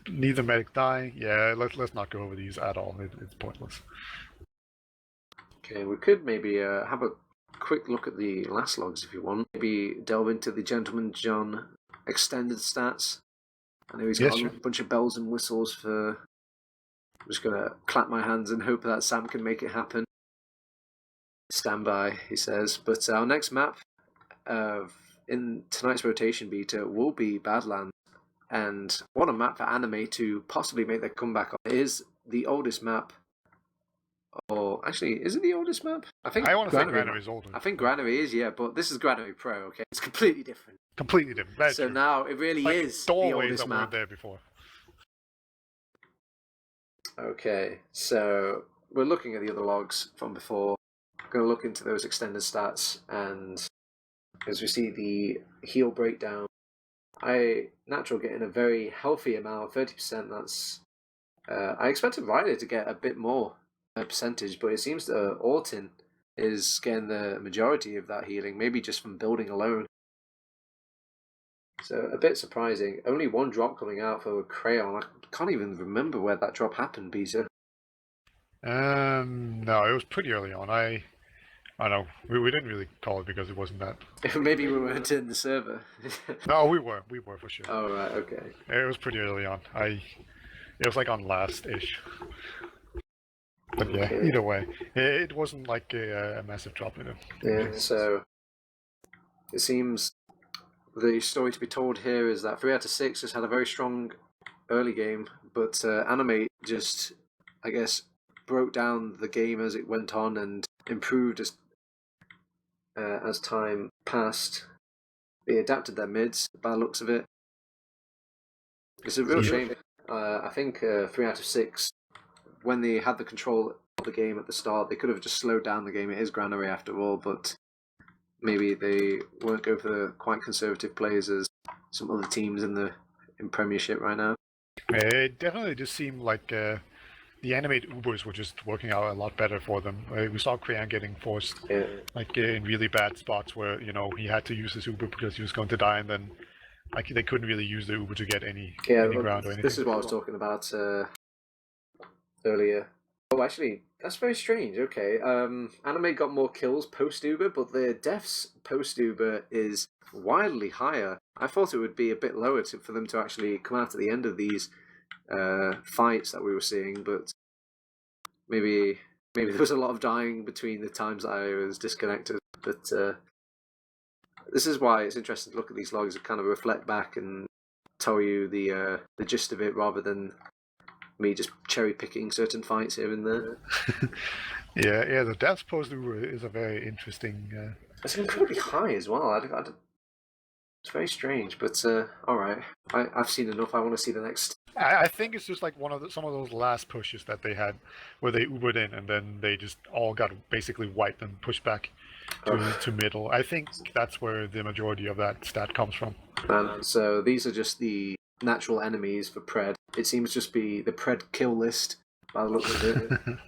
Neither medic dying. Yeah, let's not go over these at all. It's pointless. Okay, we could maybe have a quick look at the last logs if you want. Maybe delve into the Gentleman John extended stats. I know he's got a bunch of bells and whistles for... I'm just going to clap my hands and hope that Sam can make it happen. Stand by, he says. But our next map in tonight's rotation beta will be Badlands. And what a map for Animate to possibly make their comeback on. It is the oldest map. Or actually, is it the oldest map? I want to say Granary is older. I think Granary is, yeah, but this is Granary Pro, okay? It's completely different. Completely different. That's so true. Now it really like is the oldest map. There before. Okay, so we're looking at the other logs from before. I'm going to look into those extended stats, and as we see the heal breakdown, Natural getting a very healthy amount, 30%. That's I expected Ryder to get a bit more percentage, but it seems that Orton is getting the majority of that healing, maybe just from building alone. So a bit surprising. Only one drop coming out for Crayon. I can't even remember where that drop happened, Peter. No, it was pretty early on. I know we didn't really call it because it wasn't that. Maybe we weren't in the server. No, we were for sure. Oh right, okay. It was pretty early on. It was like on last-ish. But yeah, either way, it wasn't like a massive drop in it. Yeah, so it seems the story to be told here is that 3 out of 6 just had a very strong early game, but Animate just, I guess, broke down the game as it went on and improved as time passed. They adapted their mids, by the looks of it. It's a real shame. I think 3 out of 6, when they had the control of the game at the start, they could have just slowed down the game. It is Granary after all, but maybe they won't go for the quite conservative players as some other teams in Premiership right now. It definitely just seemed like the Animate Ubers were just working out a lot better for them. We saw Crayon getting forced like in really bad spots where he had to use his Uber because he was going to die, and then like they couldn't really use the Uber to get any ground or anything. This is what I was talking about earlier. Oh, actually, that's very strange. Okay, Animate got more kills post Uber, but their deaths post Uber is wildly higher. I thought it would be a bit lower for them to actually come out at the end of these fights that we were seeing, but maybe there was a lot of dying between the times that I was disconnected. But this is why it's interesting to look at these logs and kind of reflect back and tell you the gist of it rather than me just cherry picking certain fights here and there. yeah, the deaths post Uber is a very interesting. It's incredibly high as well. It's very strange, but all right. I've seen enough. I want to see the next. I think it's just like some of those last pushes that they had, where they Ubered in and then they just all got basically wiped and pushed back to middle. I think that's where the majority of that stat comes from. So these are just the natural enemies for Pred. It seems just be the Pred kill list by the look of it.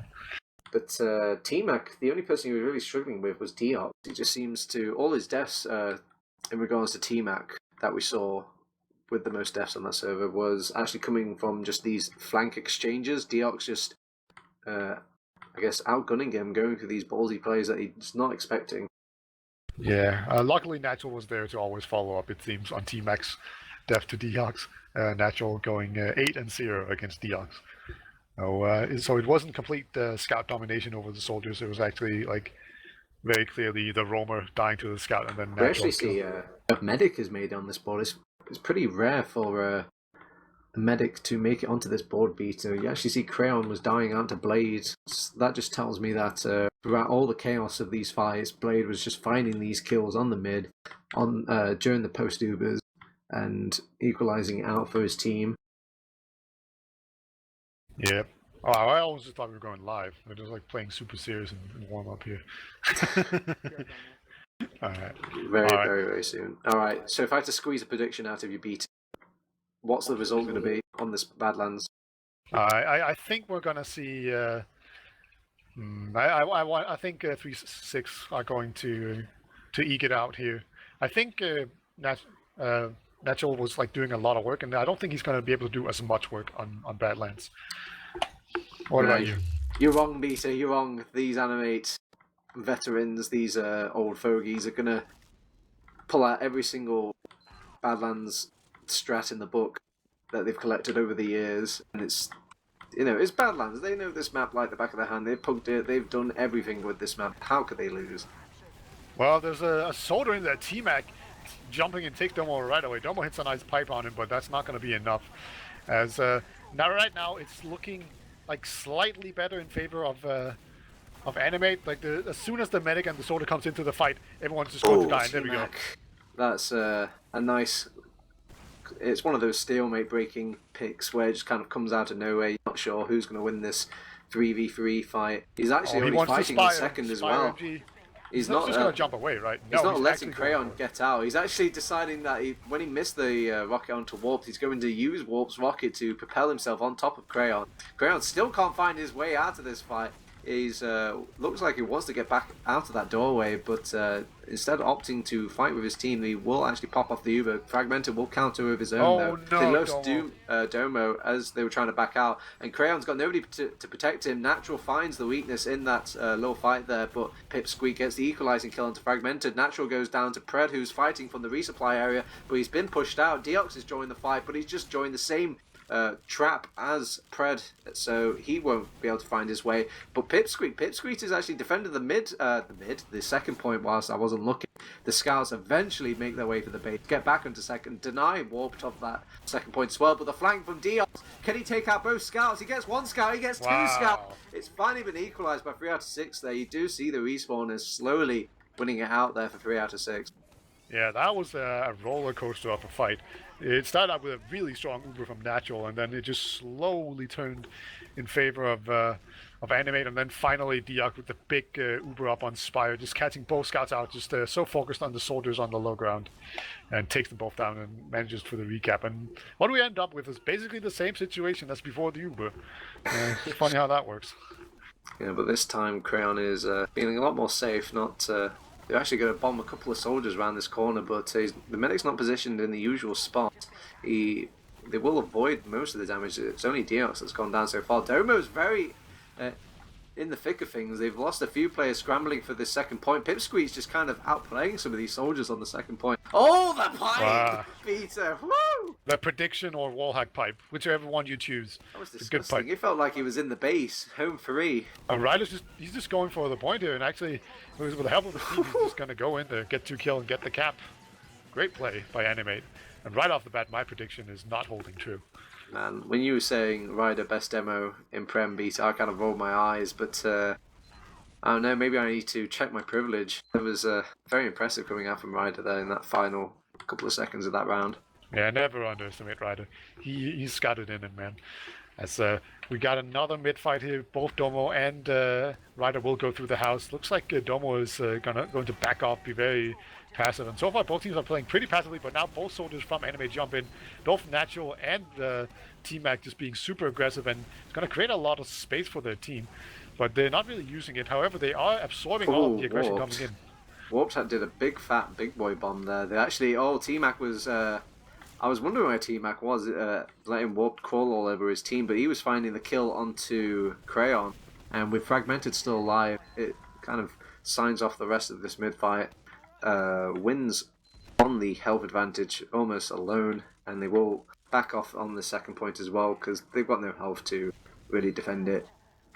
But T-Mac, the only person he was really struggling with was Diop. He just seems to all his deaths in regards to T-Mac that we saw with the most deaths on that server was actually coming from just these flank exchanges. Diop's just, I guess, outgunning him, going through these ballsy plays that he's not expecting. Yeah, luckily Natural was there to always follow up, it seems, on T-Mac's death to Deox. Natural going 8-0 against Deox. So it wasn't complete scout domination over the soldiers. It was actually like very clearly the roamer dying to the scout, and then we actually see medic is made on this board. It's pretty rare for a medic to make it onto this board beater. You actually see Crayon was dying out to Blade. That just tells me that throughout all the chaos of these fights, Blade was just finding these kills on the mid, during the post Ubers, and equalizing it out for his team. Yeah. Oh, I always just thought we were going live. We're just like playing super serious and warm up here. Alright. Very, very soon. Alright, so if I had to squeeze a prediction out of your beat, what's the result going to be on this Badlands? I think we're gonna see. I think 3-6 are going to eke it out here. I think Natural was like doing a lot of work, and I don't think he's going to be able to do as much work on Badlands. What about you? You're wrong, Beta. You're wrong. These Animate veterans, these old fogies, are going to pull out every single Badlands strat in the book that they've collected over the years, and it's Badlands. They know this map like the back of their hand. They've punked it. They've done everything with this map. How could they lose? Well, there's a soldier in there, T-Mac, jumping and take Domo right away. Domo hits a nice pipe on him, but that's not going to be enough. As right now, it's looking like slightly better in favor of Animate. Like as soon as the medic and the soldier comes into the fight, everyone's just going to die. And there we go. That's a nice. It's one of those stalemate breaking picks where it just kind of comes out of nowhere. You're not sure who's going to win this 3v3 fight. He's actually already fighting in second as well. He's not just going to jump away, right? No, he's not letting Crayon get out. He's actually deciding that when he missed the rocket onto Warp, he's going to use Warp's rocket to propel himself on top of Crayon. Crayon still can't find his way out of this fight. He's looks like he wants to get back out of that doorway, but instead of opting to fight with his team, he will actually pop off the Uber. Fragmented will counter with his own, though. No, they lost Domo as they were trying to back out, and Crayon's got nobody to protect him. Natural finds the weakness in that little fight there, but Pipsqueak gets the equalizing kill onto Fragmented. Natural goes down to Pred, who's fighting from the resupply area, but he's been pushed out. Deox has joined the fight, but he's just joined the same trap as Pred, so he won't be able to find his way. But Pipsqueak is actually defending the second point whilst I wasn't looking. The scouts eventually make their way for the base, get back into second, deny Warped off that second point as well. But the flank from Dios, can he take out both scouts? He gets one scout, he gets two scouts. It's finally been equalized by 3 out of 6 there. You do see the respawners slowly winning it out there for 3 out of 6. Yeah, that was a roller coaster of a fight. It started out with a really strong Uber from Natural, and then it just slowly turned in favor of Animate, and then finally Diak with the big Uber up on Spire, just catching both scouts out, just so focused on the soldiers on the low ground, and takes them both down and manages for the recap. And what we end up with is basically the same situation as before the Uber. It's funny how that works. Yeah, but this time Crayon is feeling a lot more safe, not... They're actually going to bomb a couple of soldiers around this corner, but the medic's not positioned in the usual spot. They will avoid most of the damage. It's only Dios that's gone down so far. Domo's very in the thick of things. They've lost a few players scrambling for this second point. Pipsqueak's just kind of outplaying some of these soldiers on the second point. Oh, the pipe! Wow. Peter, woo! The prediction or wallhack pipe, whichever one you choose. That was disgusting. It felt like he was in the base, home free. And Ryder's he's just going for the point here, and actually, with the help of the team, he's just going to go in there, get 2 kills, and get the cap. Great play by Animate. And right off the bat, my prediction is not holding true. Man, when you were saying Ryder best demo in Prem Beat, I kind of rolled my eyes, but I don't know, maybe I need to check my privilege. It was very impressive coming out from Ryder there in that final couple of seconds of that round. Yeah, never underestimate Ryder. He's got it in him, man. As we got another mid fight here, both Domo and Ryder will go through the house. Looks like Domo is going to back off, be very passive. And so far, both teams are playing pretty passively, but now both soldiers from Animate jump in. Both Natural and T-Mac just being super aggressive, and it's going to create a lot of space for their team. But they're not really using it. However, they are absorbing all of the aggression coming in. Warped did a big fat big boy bomb there. They actually, T-Mac was... I was wondering where T-Mac was, letting Warped crawl all over his team, but he was finding the kill onto Crayon. And with Fragmented still alive, it kind of signs off the rest of this mid-fight. Wins on the health advantage almost alone, and they will back off on the second point as well, because they've got no health to really defend it.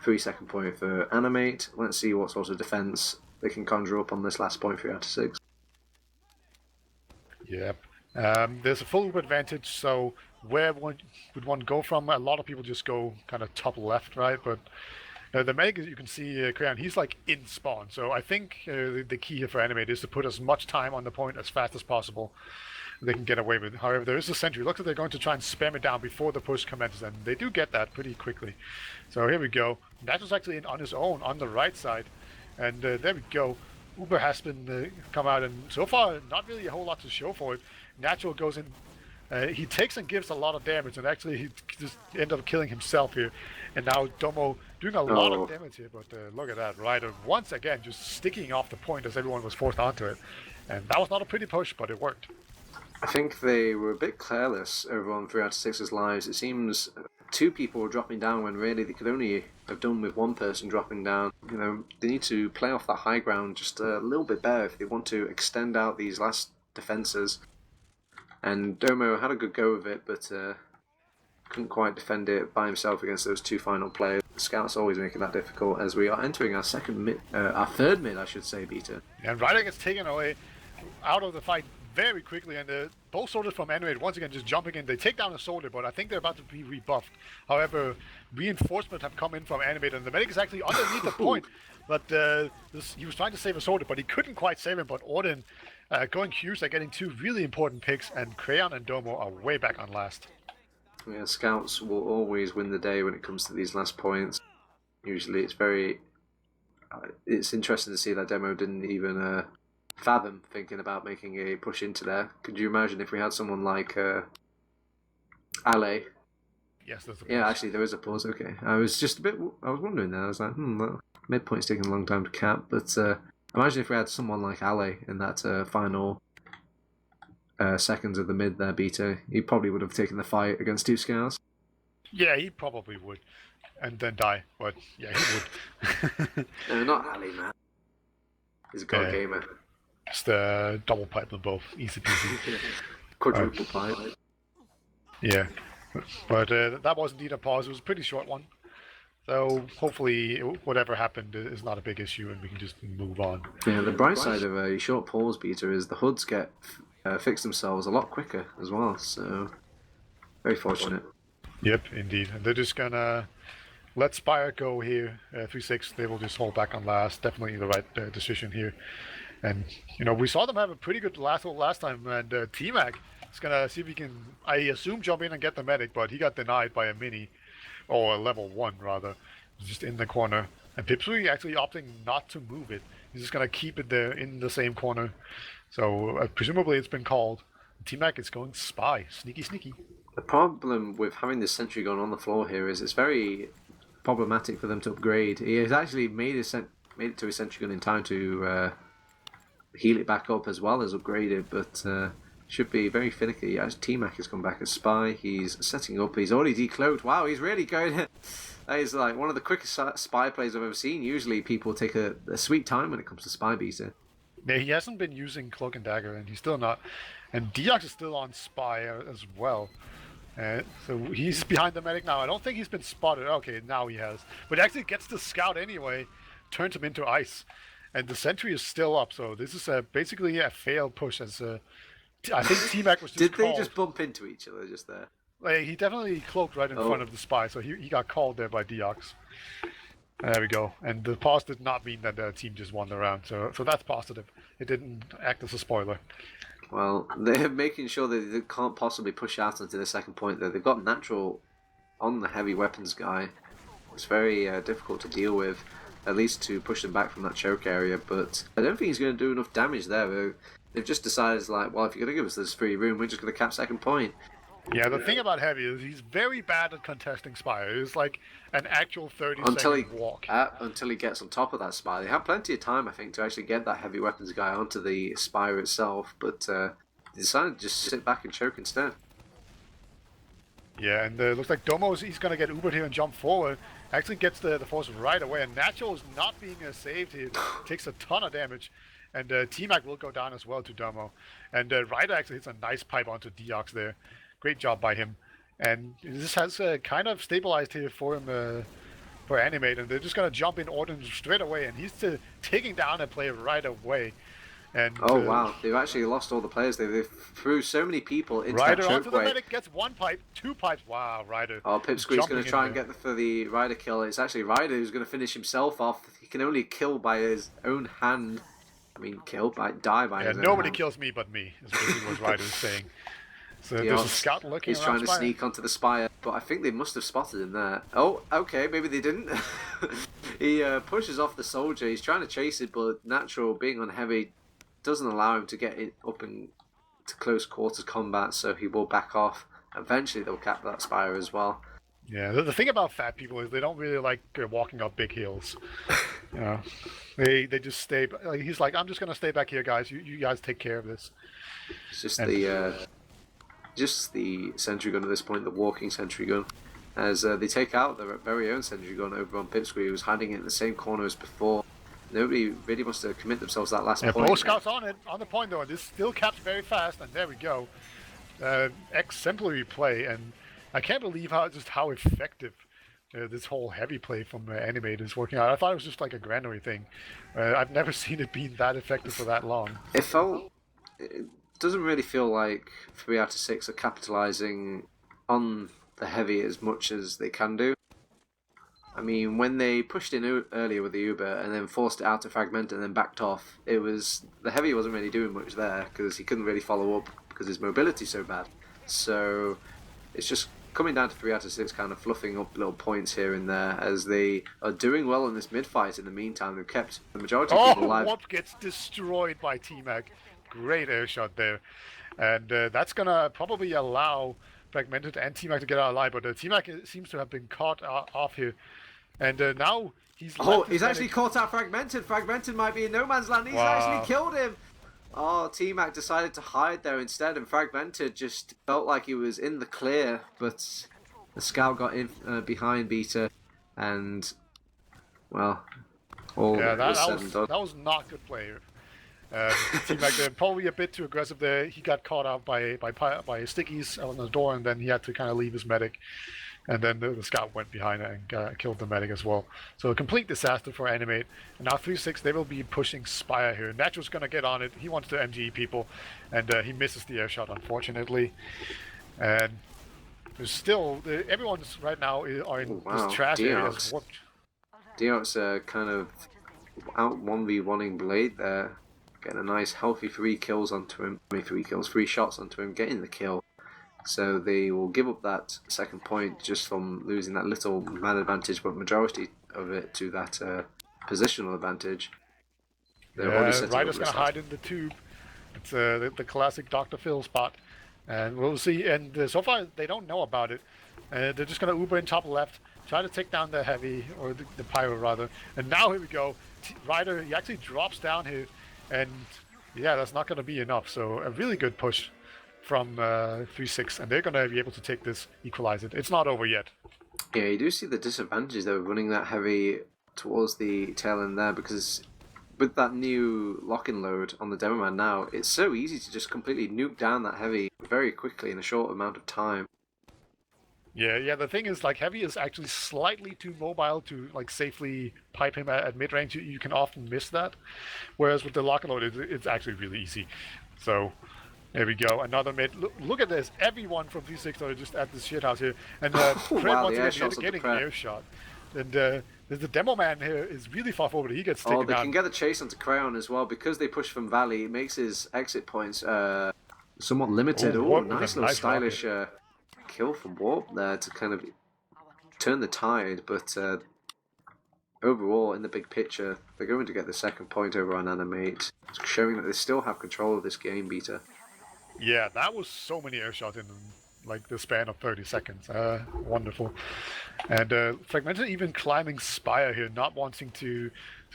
3 second point for Animate. Let's see what sort of defense they can conjure up on this last point, 3 out of 6. Yep. There's a full loop advantage, so where would one go from? A lot of people just go kind of top left, right? But the medic, you can see Crayon, he's like in spawn. So I think the key here for Animate is to put as much time on the point as fast as possible. They can get away with it. However, there is a sentry. Looks like they're going to try and spam it down before the push commences, and they do get that pretty quickly. So here we go. That was actually on his own on the right side, and there we go. Uber has been come out, and so far not really a whole lot to show for it. Natural goes in. He takes and gives a lot of damage, and actually he just ended up killing himself here. And now Domo doing a lot of damage here, but look at that, Ryder once again just sticking off the point as everyone was forced onto it. And that was not a pretty push, but it worked. I think they were a bit careless over on 3 out of 6's lives. It seems 2 people were dropping down when really they could only have done with 1 person dropping down. You know, they need to play off that high ground just a little bit better if they want to extend out these last defences. And Domo had a good go of it, but couldn't quite defend it by himself against those 2 final players. Scouts always making that difficult as we are entering our third mid, I should say, beta. And Ryder gets taken away out of the fight very quickly, and both soldiers from Animate once again just jumping in. They take down a soldier, but I think they're about to be rebuffed. However, reinforcement have come in from Animate, and the medic is actually underneath the point. But he was trying to save a soldier, but he couldn't quite save him. But Orden going huge, they're getting 2 really important picks, and Crayon and Domo are way back on last. Yeah, scouts will always win the day when it comes to these last points. Usually it's very... it's interesting to see that Demo didn't even fathom thinking about making a push into there. Could you imagine if we had someone like Ale? Yes, there's a pause. Yeah, actually there is a pause, okay. I was wondering there, I was like, that midpoint's taking a long time to cap, but imagine if we had someone like Ale in that final seconds of the mid there, beta. He probably would have taken the fight against 2 scouts. Yeah, he probably would. And then die, but yeah, he would. No, not Ali, man. He's a god gamer. Just double pipe them both, easy peasy. Quadruple pipe. Yeah, but that was indeed a pause. It was a pretty short one. So hopefully whatever happened is not a big issue and we can just move on. Yeah, the bright side of a short pause beta is the HUDs get fix themselves a lot quicker as well, so very fortunate. Yep, indeed. And they're just gonna let Spire go here. 3-6, they will just hold back on last. Definitely the right decision here. And, you know, we saw them have a pretty good last time, and T-Mac is gonna see if he can, I assume, jump in and get the medic, but he got denied by a mini, or a level 1 rather, just in the corner. And Pipsui actually opting not to move it. He's just gonna keep it there in the same corner. So presumably it's been called. T-Mac is going Spy. Sneaky. The problem with having this sentry gun on the floor here is it's very problematic for them to upgrade. He has actually made it to his sentry gun in time to heal it back up as well as upgrade it, but should be very finicky. As T-Mac has come back as Spy, he's setting up, he's already decloaked. Wow, he's really going. That is like one of the quickest Spy plays I've ever seen. Usually people take a sweet time when it comes to Spy beta. Yeah, he hasn't been using Cloak and Dagger, and he's still not. And Diox is still on Spy as well. So he's behind the medic now. I don't think he's been spotted. Okay, now he has. But he actually gets the scout anyway, turns him into ice. And the sentry is still up, so this is basically a failed push. As I think T-Mac was just Did called. They just bump into each other just there? He definitely cloaked right in front of the Spy, so he got called there by Diox. There we go. And the pause did not mean that the team just won the round, so that's positive. It didn't act as a spoiler. Well, they're making sure that they can't possibly push out into the second point there. They've got natural on the heavy weapons guy. It's very difficult to deal with, at least to push them back from that choke area, but I don't think he's going to do enough damage there. They've just decided, like, well, if you're going to give us this free room, we're just going to cap second point. Yeah, the thing about Heavy is he's very bad at contesting Spire. It's like an actual 30-second walk. Until he gets on top of that Spire. They have plenty of time, I think, to actually get that heavy weapons guy onto the Spire itself, but they decided to just sit back and choke instead. Yeah, and looks like Domo, he's going to get Ubered here and jump forward. Actually gets the force right away, and Natural is not being saved here. Takes a ton of damage. And T-Mac will go down as well to Domo. And Ryder actually hits a nice pipe onto Deox there. Great job by him. And this has kind of stabilized here for him, for Animate. And they're just going to jump in Orden straight away. And he's taking down a player right away. And Oh wow, they've actually lost all the players. They threw so many people into that Ryder onto the chokeway. medic, gets one pipe, 2 pipes. Wow, Ryder. Oh, Pipsqueak's going to Jumping in try and there. get for the Ryder kill. It's actually Ryder who's going to finish himself off. He can only kill by his own hand. I mean, die by Yeah, his own nobody hand. kills me but me, is basically what Ryder is saying. So there's a Diox scout looking is around trying to Spire. sneak onto the spire, but I think they must have spotted him there. Oh, okay, maybe they didn't. He pushes off the soldier. He's trying to chase it, but Natural, being on heavy, doesn't allow him to get it up into close quarters combat, so he will back off. Eventually, they'll cap that spire as well. Yeah, the thing about fat people is they don't really like walking up big hills. You know, they just stay. Like, he's like, I'm just gonna stay back here, guys. You guys take care of this. It's just And the sentry gun at this point, the walking sentry gun, as they take out their very own sentry gun over on Pipsqueak, who was hiding it in the same corner as before. Nobody really wants to commit themselves to that last point. both scouts on the point though. This still caps very fast, and there we go. Exemplary play, and I can't believe how effective this whole heavy play from Animate is working out. I thought it was just like a granary thing. I've never seen it being that effective for that long. It doesn't really feel like 3 out of 6 are capitalizing on the heavy as much as they can do. I mean, when they pushed in earlier with the Uber and then forced it out to fragment and then backed off, the heavy wasn't really doing much there because he couldn't really follow up because his mobility's so bad. So it's just coming down to 3 out of 6, kind of fluffing up little points here and there as they are doing well in this mid fight. In the meantime, they've kept the majority of people alive. Warp gets destroyed by T-Mac. Great air shot there, and that's gonna probably allow Fragmented and T-Mac to get out alive. But T-Mac seems to have been caught off here, and now he's. He's actually caught out Fragmented. Fragmented might be in no man's land. He's actually killed him. Oh, T-Mac decided to hide there instead, and Fragmented just felt like he was in the clear, but the scout got in behind Beta, and well, that was not good play. T-Mac probably a bit too aggressive there. He got caught out by stickies on the door, and then he had to kind of leave his medic. And then the scout went behind and killed the medic as well. So a complete disaster for Animate. And now 3-6, they will be pushing Spire here. Natural's going to get on it. He wants to MGE people, and he misses the air shot, unfortunately. And there's still everyone's right now are in this trash area. Diox kind of out 1v1ing Blade there. Getting a nice healthy 3 kills onto him. 3 shots onto him, getting the kill. So they will give up that second point just from losing that little man advantage, but majority of it to that positional advantage. Ryder's going to hide in the tube. It's the classic Dr. Phil spot. And we'll see. And so far, they don't know about it. They're just going to Uber in top left, try to take down the heavy, or the pyro rather. And now here we go. Ryder, he actually drops down here. And yeah, that's not going to be enough. So a really good push from 3-6, and they're going to be able to take this, equalize it. It's not over yet. Yeah, you do see the disadvantages though of running that heavy towards the tail end there, because with that new lock-in load on the demo man now, it's so easy to just completely nuke down that heavy very quickly in a short amount of time. Yeah. The thing is, like, heavy is actually slightly too mobile to like safely pipe him at mid range. You can often miss that, whereas with the lock and load, it's actually really easy. So there we go, another mid. Look at this! Everyone from 3-6 are just at this shithouse here, and getting an air shot. And the demo man here is really far forward. He gets taken down. They can get the chase onto Crayon as well because they push from Valley. It makes his exit points somewhat limited. Nice little stylish kill from Warp there to kind of turn the tide, but overall, in the big picture, they're going to get the second point over on Animate, showing that they still have control of this game, Beta. Yeah, that was so many air shots in like the span of 30 seconds. Wonderful. And Fragmented even climbing Spire here, not wanting to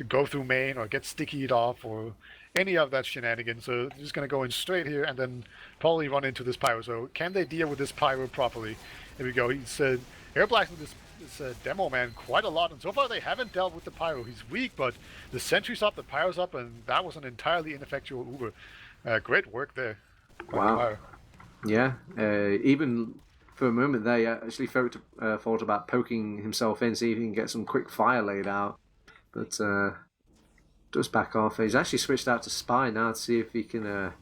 go through main or get stickied off or any of that shenanigans. So they're just going to go in straight here and then probably run into this pyro. So can they deal with this pyro properly? Here we go. He's air blasting this demo man quite a lot, and so far they haven't dealt with the pyro. He's weak, but the sentry's up, the pyro's up, and that was an entirely ineffectual Uber. Great work there. Wow. Yeah, even for a moment there, he actually thought about poking himself in, see if he can get some quick fire laid out. But does back off. He's actually switched out to spy now to see if he can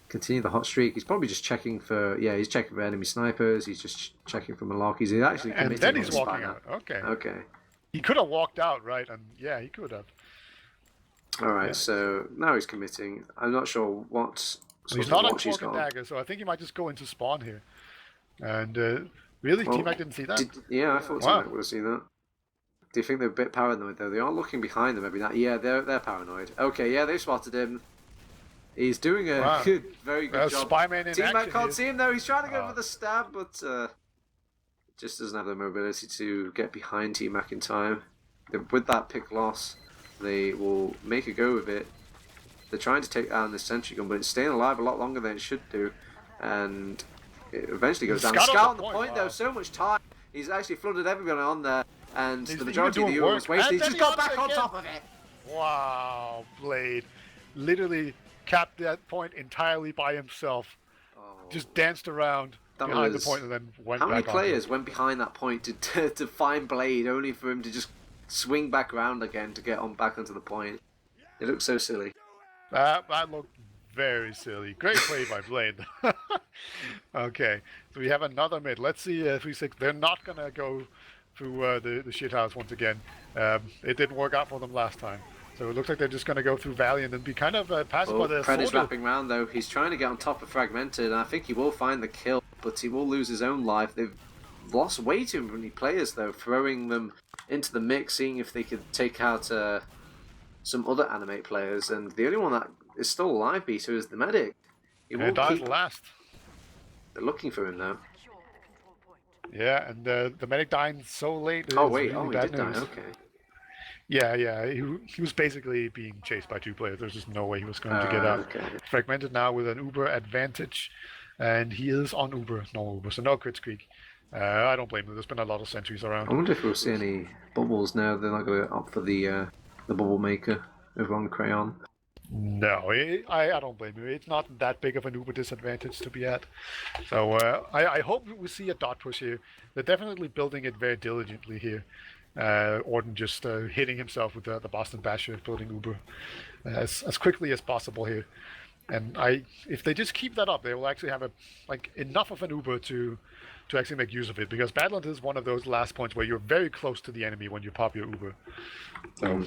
continue the hot streak. He's probably just checking for he's checking for enemy snipers. He's just checking for Malarkeys. He's actually committing And then he's on the walking spy out. Okay. Okay. He could have walked out, right? And yeah, he could have. All right. So now he's committing. I'm not sure what. He's not on Cloak and Dagger, so I think he might just go into spawn here. And really, T-Mac didn't see that? I thought T-Mac would have seen that. Do you think they're a bit paranoid though? They are looking behind them every now. Yeah, they're paranoid. Okay, yeah, they spotted him. He's doing a very good job. Spyman in T-Mac can't here. see him though. He's trying to go for the stab, but just doesn't have the mobility to get behind T-Mac in time. With that pick loss, they will make a go of it. They're trying to take down this sentry gun, but it's staying alive a lot longer than it should do, and it eventually goes down. Scout on the point though, so much time. He's actually flooded everyone on there, and the majority of the Euro was wasted. He's just got back on top of it. Wow, Blade literally capped that point entirely by himself. Just danced around behind the point and then went back. How many players went behind that point to find Blade, only for him to just swing back around again to get on back onto the point? It looks so silly. That looked very silly. Great play by Blade. Okay, so we have another mid. Let's see if 3-6. They're not gonna go through the shithouse once again. It didn't work out for them last time. So it looks like they're just going to go through Valiant and be kind of passive. Pred is wrapping around though. He's trying to get on top of Fragmented, and I think he will find the kill, but he will lose his own life. They've lost way too many players though, throwing them into the mix, seeing if they could take out some other Animate players, and the only one that is still alive, Beta, is the medic. He dies last. They're looking for him now. Yeah, and the medic died so late. Oh wait, really he did die. Okay. Yeah, he was basically being chased by two players. There's just no way he was going to get out. Okay. Fragmented now with an Uber advantage, and he is on Uber, no Uber, so no crit streak. I don't blame him. There's been a lot of sentries around. I wonder if we'll see any bubbles now. They're not going to opt for the bubble maker over on Crayon. No, I don't blame you. It's not that big of an Uber disadvantage to be at. So I hope we see a dot push here. They're definitely building it very diligently here. Orton just hitting himself with the Boston Basher, building Uber as quickly as possible here. And if they just keep that up, they will actually have enough of an Uber to actually make use of it, because Badland is one of those last points where you're very close to the enemy when you pop your Uber. So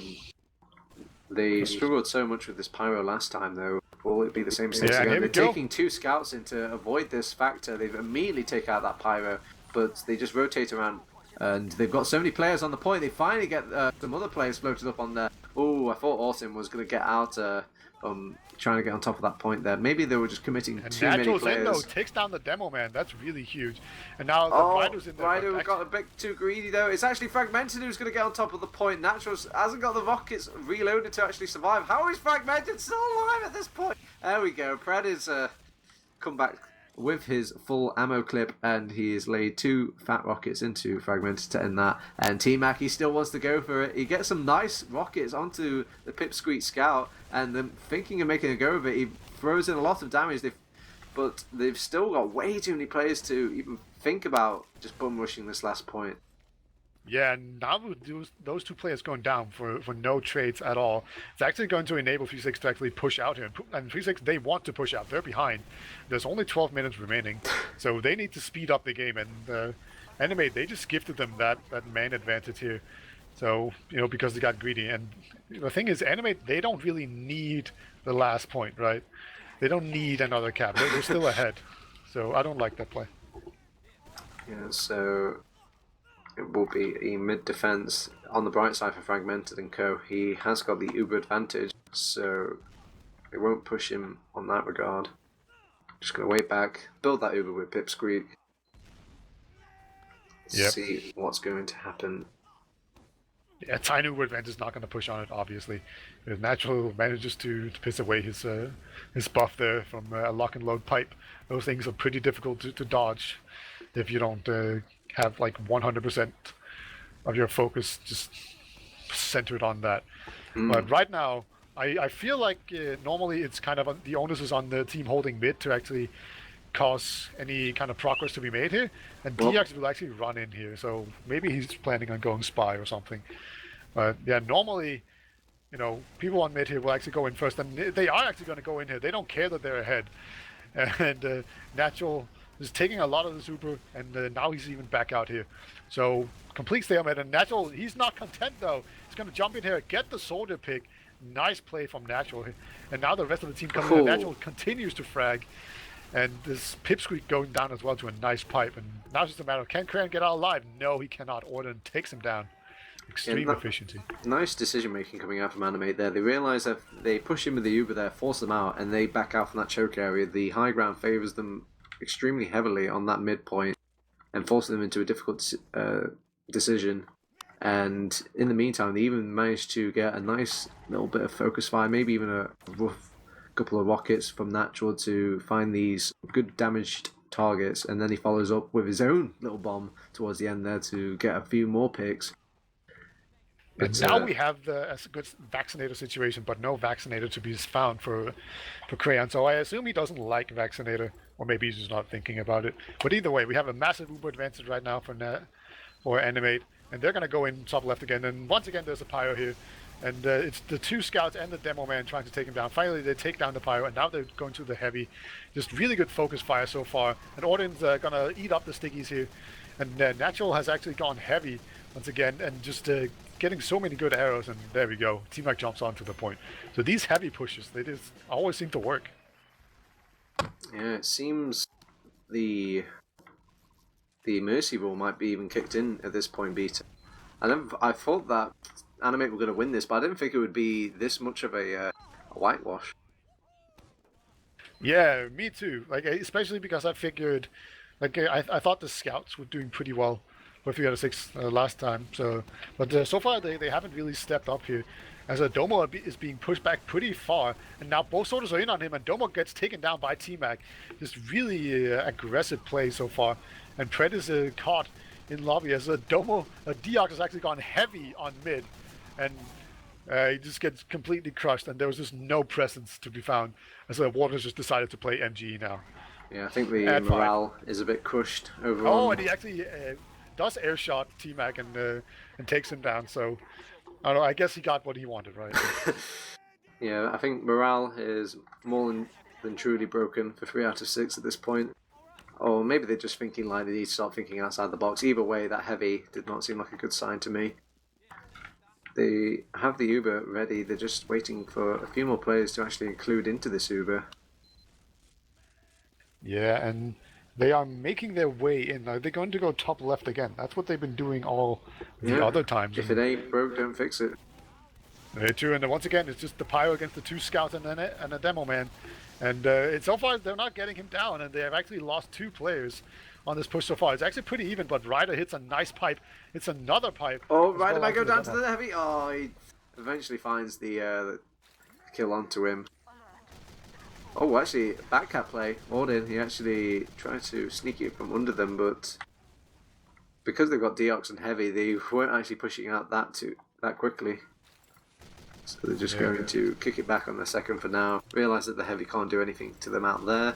they struggled so much with this Pyro last time, though. Will it be the same thing again? They're taking two scouts in to avoid this factor. They've immediately taken out that Pyro, but they just rotate around. And they've got so many players on the point, they finally get some other players floated up on there. Oh, I thought Autumn was going to get out, trying to get on top of that point there. Maybe they were just committing too many players. Zendo takes down the demo man. That's really huge. And now the Rider's in there. Rider got a bit too greedy though. It's actually Fragmented who's going to get on top of the point. Naturals hasn't got the rockets reloaded to actually survive. How is Fragmented still alive at this point? There we go. Pred is come back with his full ammo clip, and he has laid two fat rockets into Fragmented to end that. And T-Mac, he still wants to go for it. He gets some nice rockets onto the Pipsqueak Scout, and then thinking of making a go of it, he throws in a lot of damage. But they've still got way too many players to even think about just bum rushing this last point. Yeah, and now with those two players going down for no trades at all, it's actually going to enable 3-6 to actually push out here. And 3-6, they want to push out. They're behind. There's only 12 minutes remaining, so they need to speed up the game. And Animate, they just gifted them that man advantage here. So, because they got greedy. And the thing is, Animate, they don't really need the last point, right? They don't need another cap. They're still ahead. So I don't like that play. Yeah, so it will be a mid-defense on the bright side for Fragmented and Co. He has got the Uber advantage, so it won't push him on that regard. Just going to wait back, build that Uber with Pipsqueak. See what's going to happen. Yeah, tiny Uber advantage is not going to push on it, obviously. His natural manages to piss away his buff there from a lock and load pipe. Those things are pretty difficult to dodge if you don't have 100% of your focus just centered on that. But right now, I feel like normally it's kind of the onus is on the team holding mid to actually cause any kind of progress to be made here, and DX will actually run in here, so maybe he's planning on going spy or something. But yeah, normally people on mid here will actually go in first, and they are actually going to go in here. They don't care that they're ahead. And Natural is taking a lot of the super, and now he's even back out here. So complete stalemate, and Natural, he's not content though. He's going to jump in here, get the soldier pick. Nice play from Natural. And now the rest of the team coming in. Natural continues to frag. And this Pipsqueak going down as well to a nice pipe. And now it's just a matter of, can Cran get out alive? No, he cannot. Orden takes him down. Extreme efficiency. Nice decision making coming out from Animate there. They realise that they push in with the Uber there, force them out, and they back out from that choke area. The high ground favours them extremely heavily on that midpoint and forcing them into a difficult decision. And in the meantime, they even managed to get a nice little bit of focus fire, maybe even a rough couple of rockets from Natural to find these good damaged targets. And then he follows up with his own little bomb towards the end there to get a few more picks. And now we have a good vaccinator situation, but no vaccinator to be found for Crayon. So I assume he doesn't like vaccinator, or maybe he's just not thinking about it. But either way, we have a massive Uber advantage right now for Animate, and they're going to go in top left again. And once again, there's a Pyro here. And it's the two scouts and the demo man trying to take him down. Finally, they take down the Pyro, and now they're going to the heavy. Just really good focus fire so far. And Orden's going to eat up the stickies here. And Natural has actually gone heavy once again, and just getting so many good arrows, and there we go. T-Mac jumps onto the point. So these heavy pushes, they just always seem to work. Yeah, it seems the Mercy rule might be even kicked in at this point, Beta. I thought that Animate were going to win this, but I didn't think it would be this much of a whitewash. Yeah, me too. Like, especially because I figured, like, I thought the scouts were doing pretty well for 3 out of 6 last time. But so far they haven't really stepped up here, as Domo is being pushed back pretty far, and now both soldiers are in on him, and Domo gets taken down by T-Mac. Just really aggressive play so far, and Pred is caught in lobby as Deox has actually gone heavy on mid, and he just gets completely crushed, and there was just no presence to be found as Waters just decided to play MGE now. Yeah, I think the morale is a bit crushed overall. Oh, and he actually does airshot T-Mac and takes him down, so I don't know, I guess he got what he wanted, right? Yeah, I think morale is more than truly broken for 3 out of 6 at this point. Or maybe they're just thinking like they need to start thinking outside the box. Either way, that heavy did not seem like a good sign to me. They have the Uber ready, they're just waiting for a few more players to actually include into this Uber. Yeah, and they are making their way in. Are they going to go top left again? That's what they've been doing all the other times. If it ain't broke, don't fix it. True, and once again, it's just the Pyro against the 2 scouts and a demo man. And so far, they're not getting him down, and they have actually lost 2 players on this push so far. It's actually pretty even, but Ryder hits a nice pipe. It's another pipe. Oh, Ryder might go down to the heavy. Oh, he eventually finds the kill onto him. Oh, actually, backcat play. Orden, he actually tried to sneak it from under them, but because they've got Deox and heavy, they weren't actually pushing out that quickly. So they're just going to kick it back on the second for now. Realise that the heavy can't do anything to them out there.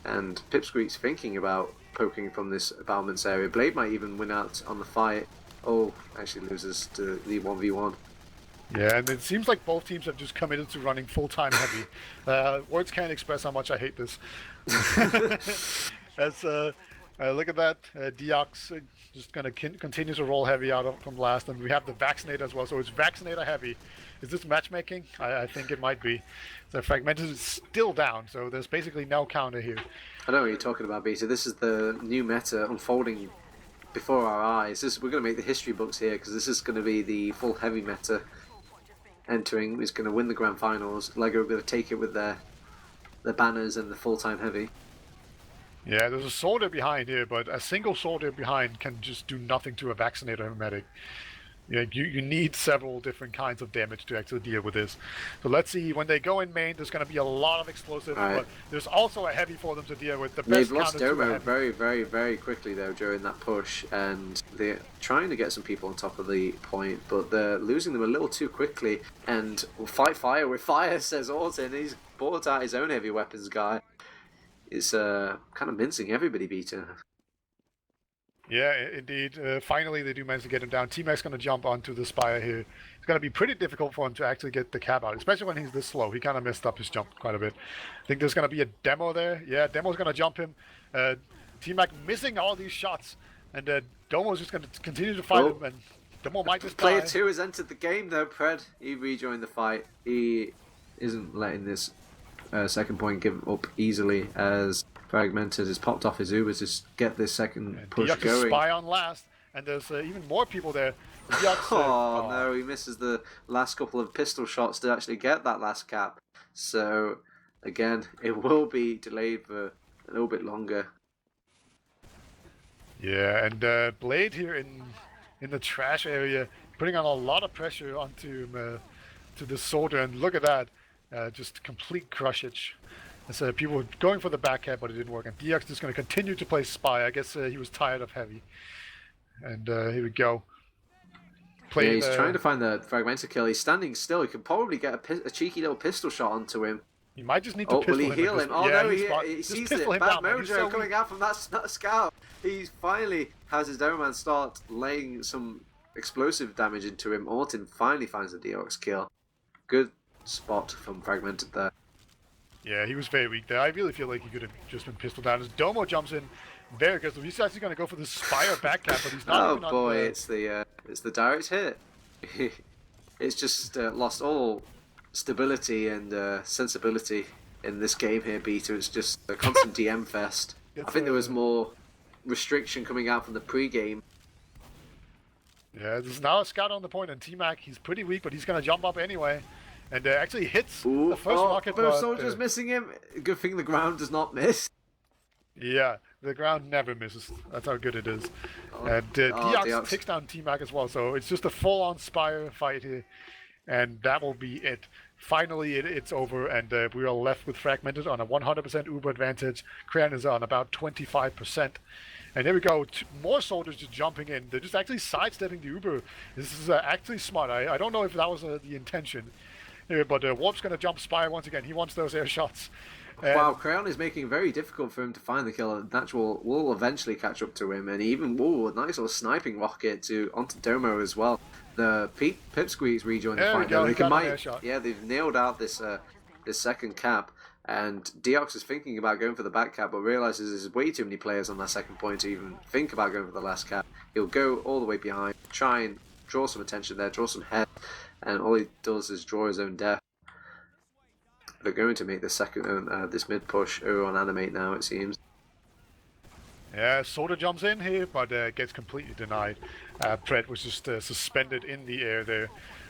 And Pipsqueak's thinking about poking from this battlements area. Blade might even win out on the fight. Oh, actually loses to the 1v1. Yeah, and it seems like both teams have just committed to running full-time heavy. Words can't express how much I hate this. As look at that, Deox just going to continue to roll heavy out from last, and we have the Vaccinator as well, so it's Vaccinator heavy. Is this matchmaking? I think it might be. The Fragmented is still down, so there's basically no counter here. I know what you're talking about, Beta. This is the new meta unfolding before our eyes. We're going to make the history books here, because this is going to be the full heavy meta entering. Is going to win the grand finals. LEGO are going to take it with their banners and the full-time heavy. Yeah, there's a soldier behind here, but a single soldier behind can just do nothing to a Vaccinator medic. Yeah, you need several different kinds of damage to actually deal with this. So let's see, when they go in main, there's going to be a lot of explosives, but there's also a heavy for them to deal with. They've lost Domo very, very, very quickly, though, during that push, and they're trying to get some people on top of the point, but they're losing them a little too quickly, and we'll fight fire with fire, says Orton. He's bought out his own heavy weapons guy. Is kind of mincing everybody, Beta. Yeah, indeed. Finally, they do manage to get him down. T-Mac's going to jump onto the Spire here. It's going to be pretty difficult for him to actually get the cap out, especially when he's this slow. He kind of messed up his jump quite a bit. I think there's going to be a demo there. Yeah, demo's going to jump him. T-Mac missing all these shots, and Domo's just going to continue to fight him, and Demo might just Player die. 2 has entered the game though, Pred. He rejoined the fight. He isn't letting this second point give up easily as Fragmented has popped off his Uber to get this second push Diak is going. Spy on last, and there's even more people there. Oh no, he misses the last couple of pistol shots to actually get that last cap. So again, it will be delayed for a little bit longer. Yeah, and Blade here in the trash area, putting on a lot of pressure onto to the soldier, and look at that, just complete crushage. So people were going for the back cap, but it didn't work. And DX is going to continue to play Spy. I guess he was tired of heavy. And here we go. Yeah, he's trying to find the fragmented kill. He's standing still. He could probably get a cheeky little pistol shot onto him. He might just need to pistol him. Will he heal him? Oh yeah, no, he sees it. Bad mojo coming out from that scout. He finally has his Doman start laying some explosive damage into him. Orton finally finds the Deox kill. Good spot from Fragmented there. Yeah, he was very weak there. I really feel like he could have just been pistol down. As Domo jumps in very aggressive. He's actually going to go for the Spire back cap, but he's not. Oh boy, it's the direct hit. It's just lost all stability and sensibility in this game here, Beta. It's just a constant DM fest. I think there was more restriction coming out from the pre-game. Yeah, there's now a scout on the point, and T-Mac, he's pretty weak, but he's going to jump up anyway. And actually hits the first rocket. Both soldiers missing him. Good thing the ground does not miss. Yeah, the ground never misses. That's how good it is. And Deox takes down T-Mac as well, so it's just a full-on Spire fight here. And that will be it. Finally, it's over, and we are left with Fragmented on a 100% Uber advantage. Crayon is on about 25%. And there we go, more soldiers just jumping in. They're just actually sidestepping the Uber. This is actually smart. I don't know if that was the intention. But Warp's going to jump Spire once again. He wants those air shots. Wow, Crayon is making it very difficult for him to find the kill. Natural will eventually catch up to him, and even a nice little sniping rocket onto Domo as well. The Pipsqueaks rejoin the fight now. They've nailed out this second cap, and Deox is thinking about going for the back cap, but realizes there's way too many players on that second point to even think about going for the last cap. He'll go all the way behind, try and draw some attention there, draw some head, and all he does is draw his own death. They're going to make the second this mid push on Animate now, it seems. Yeah, Soda jumps in here, but gets completely denied. Pred was just suspended in the air there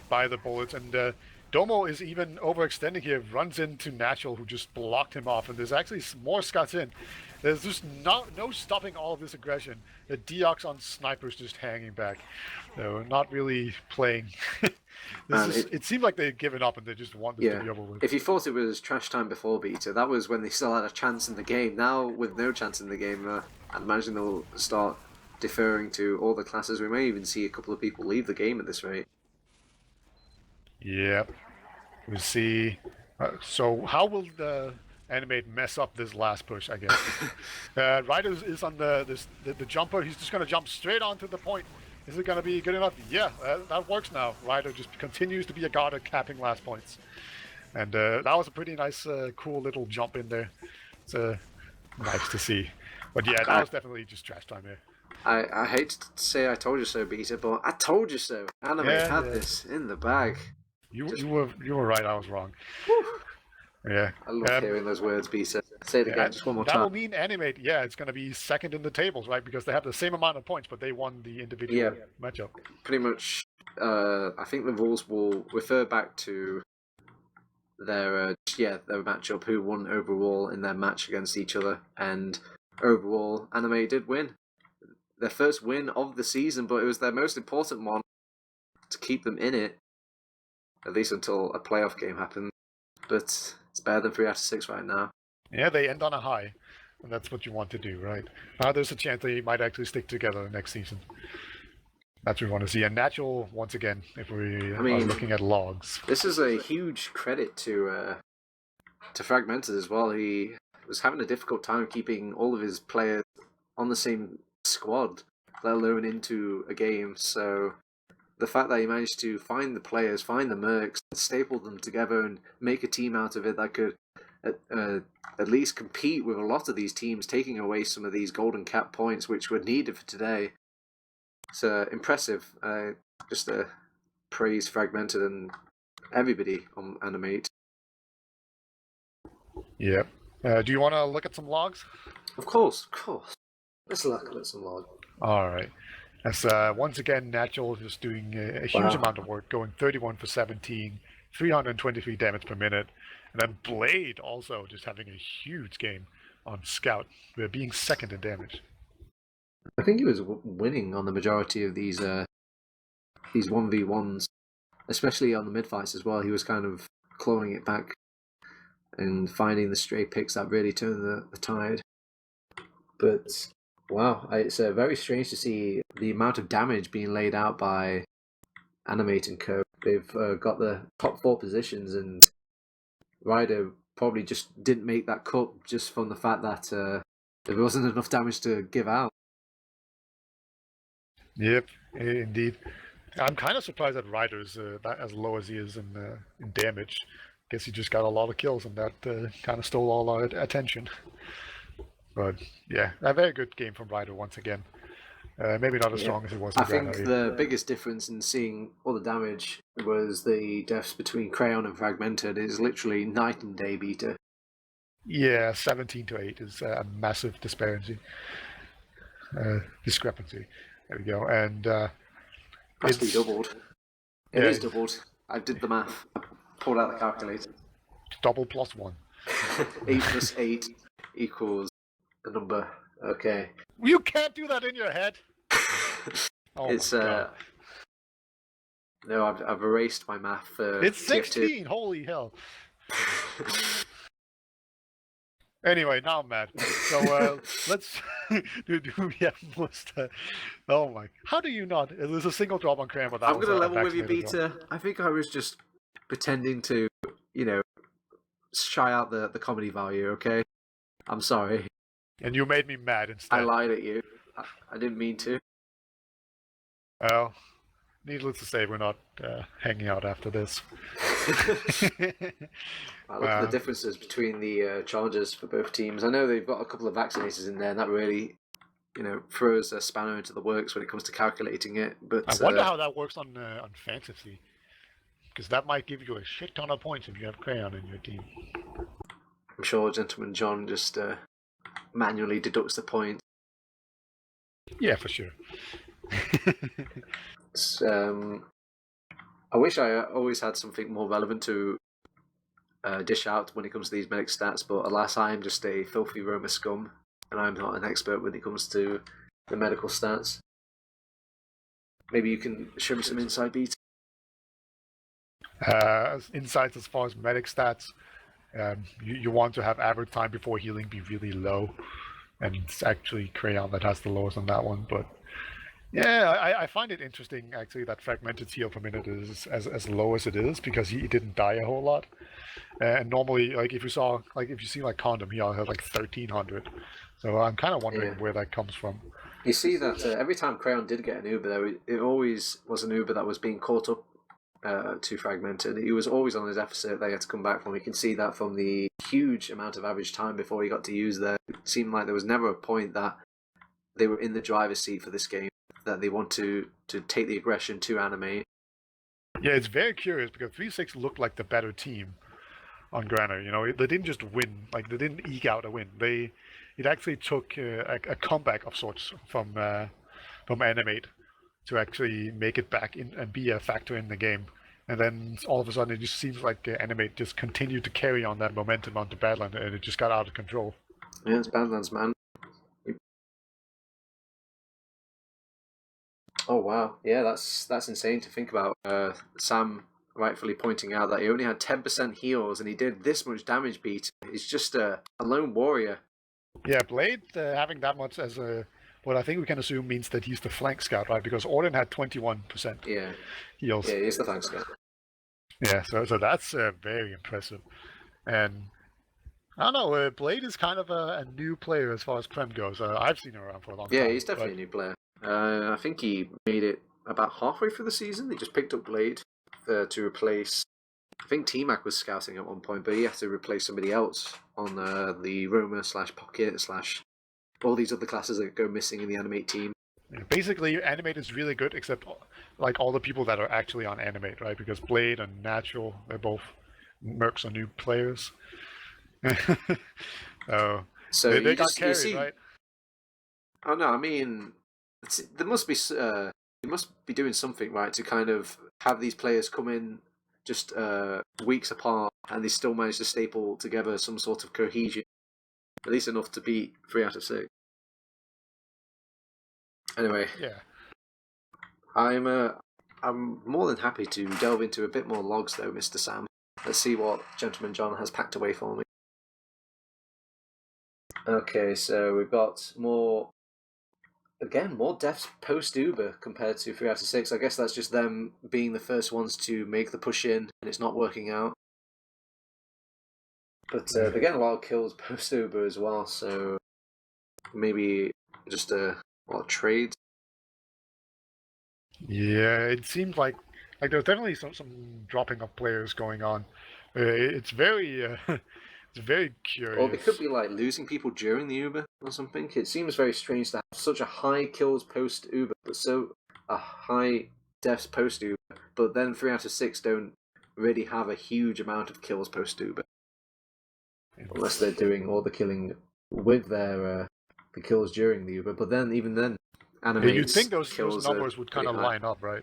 by the bullets, and Domo is even overextending here, runs into Natural, who just blocked him off, and there's actually more scouts in. There's just no stopping all of this aggression. The Deox on snipers just hanging back. So not really playing. It seemed like they'd given up and they just wanted to be over with. If you thought it was trash time before Beta, that was when they still had a chance in the game. Now, with no chance in the game, I'd imagine they'll start deferring to all the classes. We may even see a couple of people leave the game at this rate. Yep. We'll see. So how will the Animate mess up this last push, I guess? Ryder is on the jumper. He's just going to jump straight onto the point. Is it going to be good enough? Yeah, that works now. Ryder just continues to be a guard at capping last points. And that was a pretty nice, cool little jump in there. It's nice to see. But yeah, that was definitely just trash time here. I hate to say I told you so, Beta, but I told you so. Animate had this in the bag. You were right, I was wrong. Whew. Yeah. I love hearing those words, Beta. Say it again, just one more time. That will mean Animate, it's going to be second in the tables, right? Because they have the same amount of points, but they won the individual matchup. Pretty much, I think the rules will refer back to their matchup, who won overall in their match against each other, and overall, Anime did win. Their first win of the season, but it was their most important one to keep them in it, at least until a playoff game happened. But it's better than 3 out of 6 right now. Yeah, they end on a high, and that's what you want to do, right? Now there's a chance they might actually stick together next season. That's what we want to see. And Natural, once again, if we are looking at logs. This is a huge credit to Fragmented as well. He was having a difficult time keeping all of his players on the same squad. let alone into a game. So the fact that he managed to find the players, find the mercs, staple them together, and make a team out of it that could at least compete with a lot of these teams, taking away some of these golden cap points which were needed for today. It's impressive. Just praise Fragmented and everybody on Animate. Yep. Do you want to look at some logs? Of course. Let's look at some logs. All right. As once again, Natural is doing a huge amount of work, going 31 for 17, 323 damage per minute. And then Blade also just having a huge game on Scout, being second in damage. I think he was winning on the majority of these 1v1s, especially on the mid fights as well. He was kind of clawing it back and finding the stray picks that really turned the tide. But wow, it's very strange to see the amount of damage being laid out by Animate and Co. They've got the top 4 positions, and Ryder probably just didn't make that cut just from the fact that there wasn't enough damage to give out. Yep, indeed. I'm kind of surprised that Ryder's that as low as he is in damage. Guess he just got a lot of kills, and that kind of stole all our attention. But yeah, a very good game from Ryder once again. Maybe not as strong as it was. I think the biggest difference in seeing all the damage was the deaths between Crayon and Fragmented. Is literally night and day beater. Yeah, 17 to 8 is a massive discrepancy. There we go, and Actually doubled. It is doubled. I did the math. I pulled out the calculator. Double plus 1. 8 plus 8 equals a number. Okay. You can't do that in your head. Oh it's my God. No, I've erased my math for. It's 16. TF2. Holy hell. Anyway, now I'm mad. So let's do we have most? Oh my! How do you not? There's a single drop on Cram, but that I'm gonna level with you, vaccinated Beta. I think I was just pretending to, shy out the comedy value. Okay, I'm sorry. And you made me mad instead. I lied at you. I didn't mean to. Well, needless to say, we're not hanging out after this. I look at the differences between the challenges for both teams. I know they've got a couple of vaccinators in there, and that really, throws a spanner into the works when it comes to calculating it. But I wonder how that works on Fantasy, because that might give you a shit ton of points if you have Crayon in your team. I'm sure Gentleman John just manually deducts the point. Yeah, for sure. I wish I always had something more relevant to dish out when it comes to these medic stats, but alas, I am just a filthy Roma scum, and I'm not an expert when it comes to the medical stats. Maybe you can show me some insight, Beat. Insights as far as medic stats, you want to have average time before healing be really low, and it's actually Crayon that has the lowest on that one, but yeah, I find it interesting actually that Fragmented heal per minute is as low as it is, because he didn't die a whole lot. And normally, like if you see Condom, he had like 1300. So I'm kind of wondering where that comes from. You see that every time Crayon did get an Uber, though, it always was an Uber that was being caught up to Fragmented. He was always on his deficit they had to come back from. You can see that from the huge amount of average time before he got to use there. It seemed like there was never a point that they were in the driver's seat for this game, that they want to take the aggression to Animate. Yeah, it's very curious because 3-6 looked like the better team on Granner. They didn't just win, like they didn't eke out a win. It actually took a comeback of sorts from Animate to actually make it back in and be a factor in the game. And then all of a sudden, it just seems like Animate just continued to carry on that momentum onto Badland, and it just got out of control. Yeah, it's Badlands, man. Oh wow, yeah, that's insane to think about. Sam rightfully pointing out that he only had 10% heals and he did this much damage. Beat. He's just a lone warrior. Yeah, Blade having that much as what I think we can assume means that he's the flank scout, right? Because Orden had 21% heals. Yeah, he's the flank scout. Yeah, so that's very impressive. And I don't know, Blade is kind of a new player as far as Prem goes. I've seen him around for a long time. Yeah, he's definitely a new player. I think he made it about halfway through the season. They just picked up Blade to replace. I think T-Mac was scouting at one point, but he had to replace somebody else on the Roma / Pocket / all these other classes that go missing in the Animate team. Yeah, basically, Animate is really good, except like all the people that are actually on Animate, right? Because Blade and Natural, they're both mercs or new players. Oh, So they you got just you carried, see. right? Oh no, I mean, there must be they must be doing something right to kind of have these players come in just weeks apart, and they still manage to staple together some sort of cohesion, at least enough to beat 3 out of 6. Anyway, Yeah. I'm more than happy to delve into a bit more logs though, Mr. Sam. Let's see what Gentleman John has packed away for me. Okay, so we've got more deaths post Uber compared to 3 out of 6. I guess that's just them being the first ones to make the push in and it's not working out. But they're getting a lot of kills post Uber as well, so maybe just a lot of trades. Yeah, it seems like there's definitely some dropping of players going on. It's very it's very Or they could curious. be like losing people during the Uber or something. It seems very strange to have such a high kills post Uber, but so a high deaths post Uber, but then 3 out of 6 don't really have a huge amount of kills post Uber. Unless they're doing all the killing with their the kills during the Uber. But then even then, Yeah, you'd Animate's think those kills are numbers would kind pretty of high. line up, right?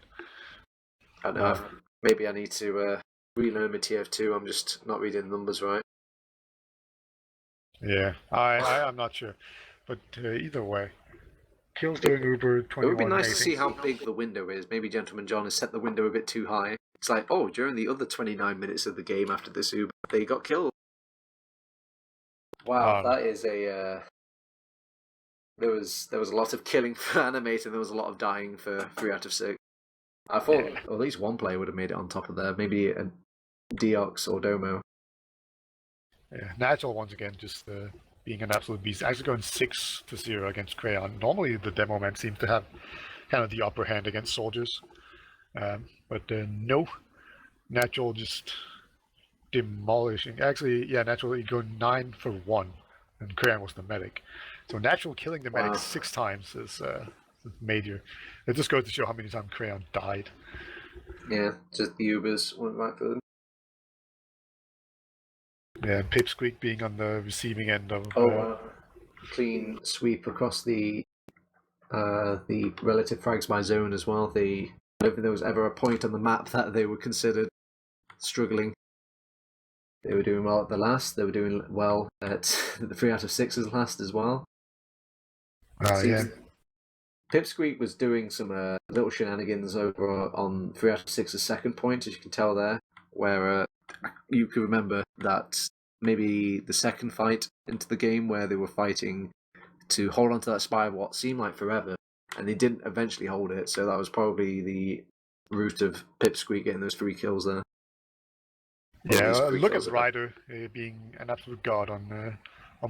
I don't know. Maybe I need to relearn my TF2. I'm just not reading the numbers right. Yeah, I'm not sure, but either way, kills during Uber It would be 21 nice to see ratings. how big the window is. Maybe Gentleman John has set the window a bit too high. It's like, oh, during the other 29 minutes of the game after this Uber, they got killed. Wow, that is a. There was a lot of killing for Animate, and there was a lot of dying for 3 out of 6. I thought at least one player would have made it on top of there. Maybe a Deox or Domo. Yeah, Natural once again just being an absolute beast. Actually going 6-0 against Crayon. Normally the demo man seems to have kind of the upper hand against soldiers, but no, Natural just demolishing. Actually, yeah, Natural he go 9-for-1, and Crayon was the medic. So Natural killing the medic 6 times is major. It just goes to show how many times Crayon died. Yeah, just the Ubers went right for them. Yeah, and Pipsqueak being on the receiving end of. Clean sweep across the relative frags by zone as well. I don't think there was ever a point on the map that they were considered struggling. They were doing well at the last. They were doing well at the 3 out of 6's last as well. Yeah. Pipsqueak was doing some little shenanigans over on 3 out of 6's second point, as you can tell there, where you can remember that maybe the second fight into the game where they were fighting to hold on to that spy what seemed like forever, and they didn't eventually hold it, so that was probably the root of Pipsqueak getting those 3 kills there. Yeah, look at Ryder being an absolute god on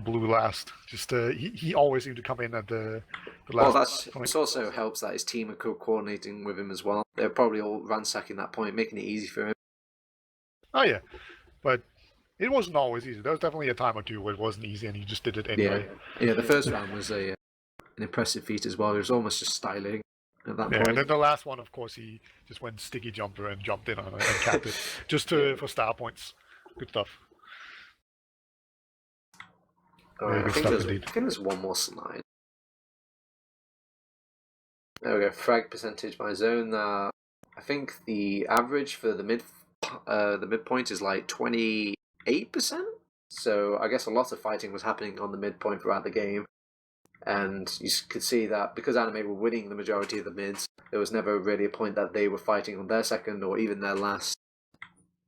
blue last. Just he always seemed to come in at the last point. It also helps that his team are coordinating with him as well. They're probably all ransacking that point, making it easy for him. Oh yeah, but it wasn't always easy. There was definitely a time or two where it wasn't easy, and he just did it anyway. Yeah. The first round was an impressive feat as well. It was almost just styling at that point. And then the last one, of course, he just went sticky jumper and jumped in on it and capped it just for star points. Good stuff. I think there's one more slide. There we go. Frag percentage by zone. I think the average for the midpoint is like 28%. So I guess a lot of fighting was happening on the midpoint throughout the game. And you could see that because Animate were winning the majority of the mids, there was never really a point that they were fighting on their second or even their last.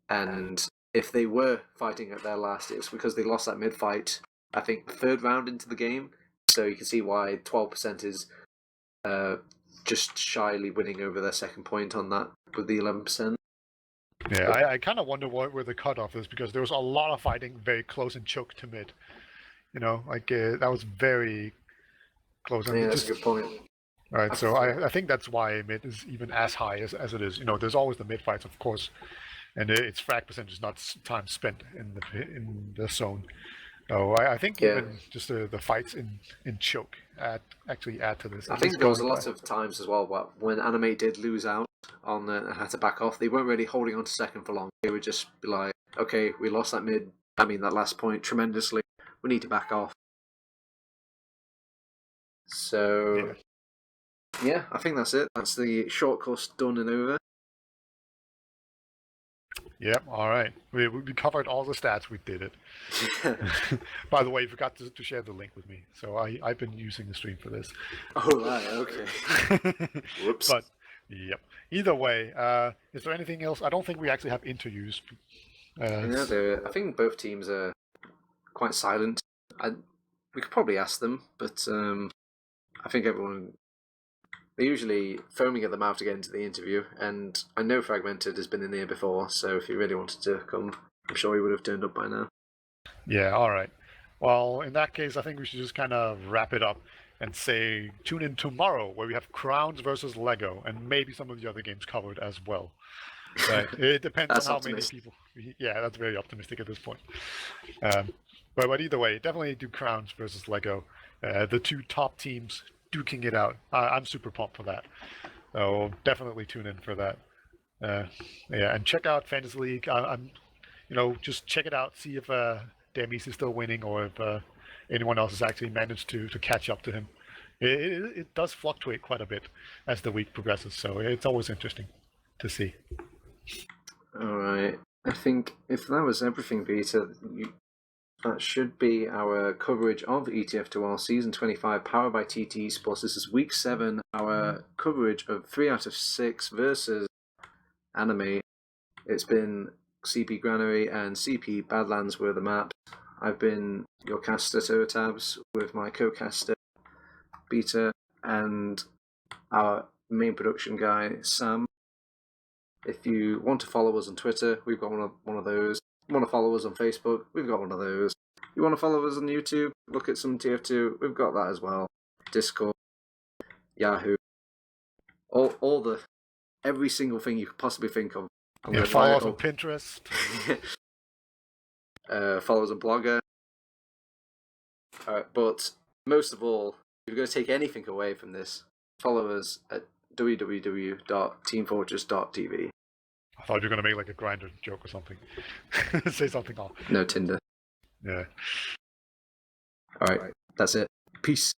And if they were fighting at their last, it was because they lost that mid fight, I think, the third round into the game. So you can see why 12% is just shyly winning over their second point on that with the 11%. Yeah, I kind of wonder where the cutoff is, because there was a lot of fighting very close and choke to mid. That was very close. Yeah, that's a good point. Right, so I think that's why mid is even as high as it is. There's always the mid fights, of course, and its frag percentage, not time spent in the zone. So I think Yeah. even just the fights in choke actually add to this. I At least think there was a going lot by. of times as well when Animate did lose out on and had to back off. They weren't really holding on to second for long. They would just be like, "Okay, we lost that last point tremendously. We need to back off." So yeah, I think that's it. That's the short course done and over. Yep. All right. We covered all the stats. We did it. By the way, you forgot to share the link with me. So I've been using the stream for this. Oh right, okay. Whoops. But yep. Either way, is there anything else? I don't think we actually have interviews. I think both teams are quite silent. We could probably ask them, but I think they're usually foaming at the mouth to get into the interview. And I know Fragmented has been in here before, so if he really wanted to come, I'm sure he would have turned up by now. Yeah. All right. Well, in that case, I think we should just kind of wrap it up and say tune in tomorrow where we have Crowns versus Lego and maybe some of the other games covered as well. Right. It depends on That's how optimistic. many people. Yeah, that's very optimistic at this point. But either way, definitely do Crowns versus Lego. The two top teams duking it out. I'm super pumped for that. So definitely tune in for that. Yeah, and check out Fantasy League. Just check it out. See if Demis is still winning or if anyone else has actually managed to catch up to him. It does fluctuate quite a bit as the week progresses, so it's always interesting to see. All right. I think if that was everything, Peter, that should be our coverage of ETF2L Season 25 powered by TT Sports. This is Week 7, our coverage of 3 out of 6 versus Animate. It's been CP Granary and CP Badlands were the maps. I've been your caster, TurboTabs, with my co-caster, Peter, and our main production guy, Sam. If you want to follow us on Twitter, we've got one of those. If you want to follow us on Facebook, we've got one of those. If you want to follow us on YouTube, look at some TF2, we've got that as well. Discord, Yahoo, every single thing you could possibly think of. Follow us on Pinterest. Follow us on Blogger. But most of all, if you're going to take anything away from this, follow us at www.teamfortress.tv. I thought you were going to make like a Grindr joke or something. Say something off. No Tinder. Yeah. All right, that's it. Peace.